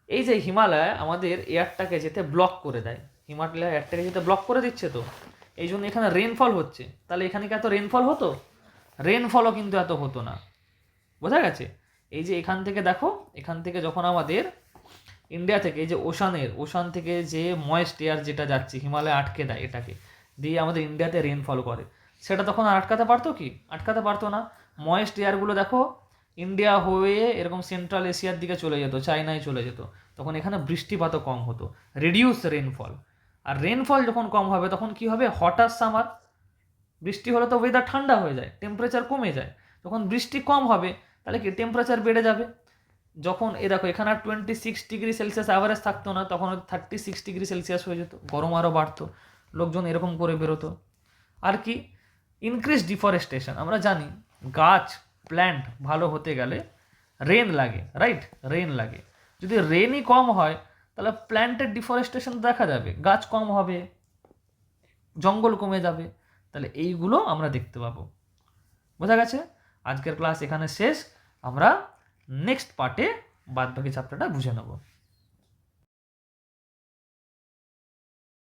এই যে হিমালয় আমাদের এয়ারটাকে যেতে ব্লক করে দেয়, হিমালয় এয়ারটাকে যেতে ব্লক করে দিচ্ছে, তো এই জন্য এখানে রেনফল হচ্ছে। তাহলে এখানে কি এত রেনফল হতো? রেনফলও কিন্তু এত হতো না। বোঝা গেছে? এই যে এখান থেকে দেখো, এখান থেকে যখন আমাদের ইন্ডিয়া থেকে এই যে ওশান থেকে যে ময়েস্ট এয়ার যেটা যাচ্ছে হিমালয় আটকে দেয়, এটাকে দিয়ে আমাদের ইন্ডিয়াতে রেনফল করে, সেটা তখন আর আটকাতে পারতো কি? আটকাতে পারতো না। ময়েস্ট এয়ারগুলো দেখো ইন্ডিয়া হয়ে এরকম সেন্ট্রাল এশিয়ার দিকে চলে যেত, চায়নায় চলে যেত, তখন এখানে বৃষ্টিপাতও কম হতো, রিডিউস রেনফল। আর রেনফল যখন কম হবে তখন কি হবে? হঠাৎ সামার, বৃষ্টি হলে তো ওয়েদার ঠান্ডা হয়ে যায়, টেম্পারেচার কমে যায়, তখন বৃষ্টি কম হবে, তাহলে কি টেম্পারেচার বেড়ে যাবে। যখন এ দেখো এখানে আর 26°C অ্যাভারেজ থাকতো না, তখন 36°C হয়ে যেত, গরম আরও বাড়তো, লোকজন এরকম করে বেরোতো। আর কি, ইনক্রিজ ডিফরেস্টেশন। আমরা জানি গাছ প্ল্যান্ট ভালো হতে গেলে রেন লাগে, রাইট? রেন লাগে। যদি রেনই কম হয় তাহলে প্ল্যান্টের ডিফরেস্টেশন দেখা যাবে, গাছ কম হবে, জঙ্গল কমে যাবে, তাহলে এইগুলো আমরা দেখতে পাবো। বোঝা গেছে? আজকের ক্লাস এখানে শেষ। আমরা নেক্সট পার্টে বাদবাকি চ্যাপ্টারটা বুঝে নেব।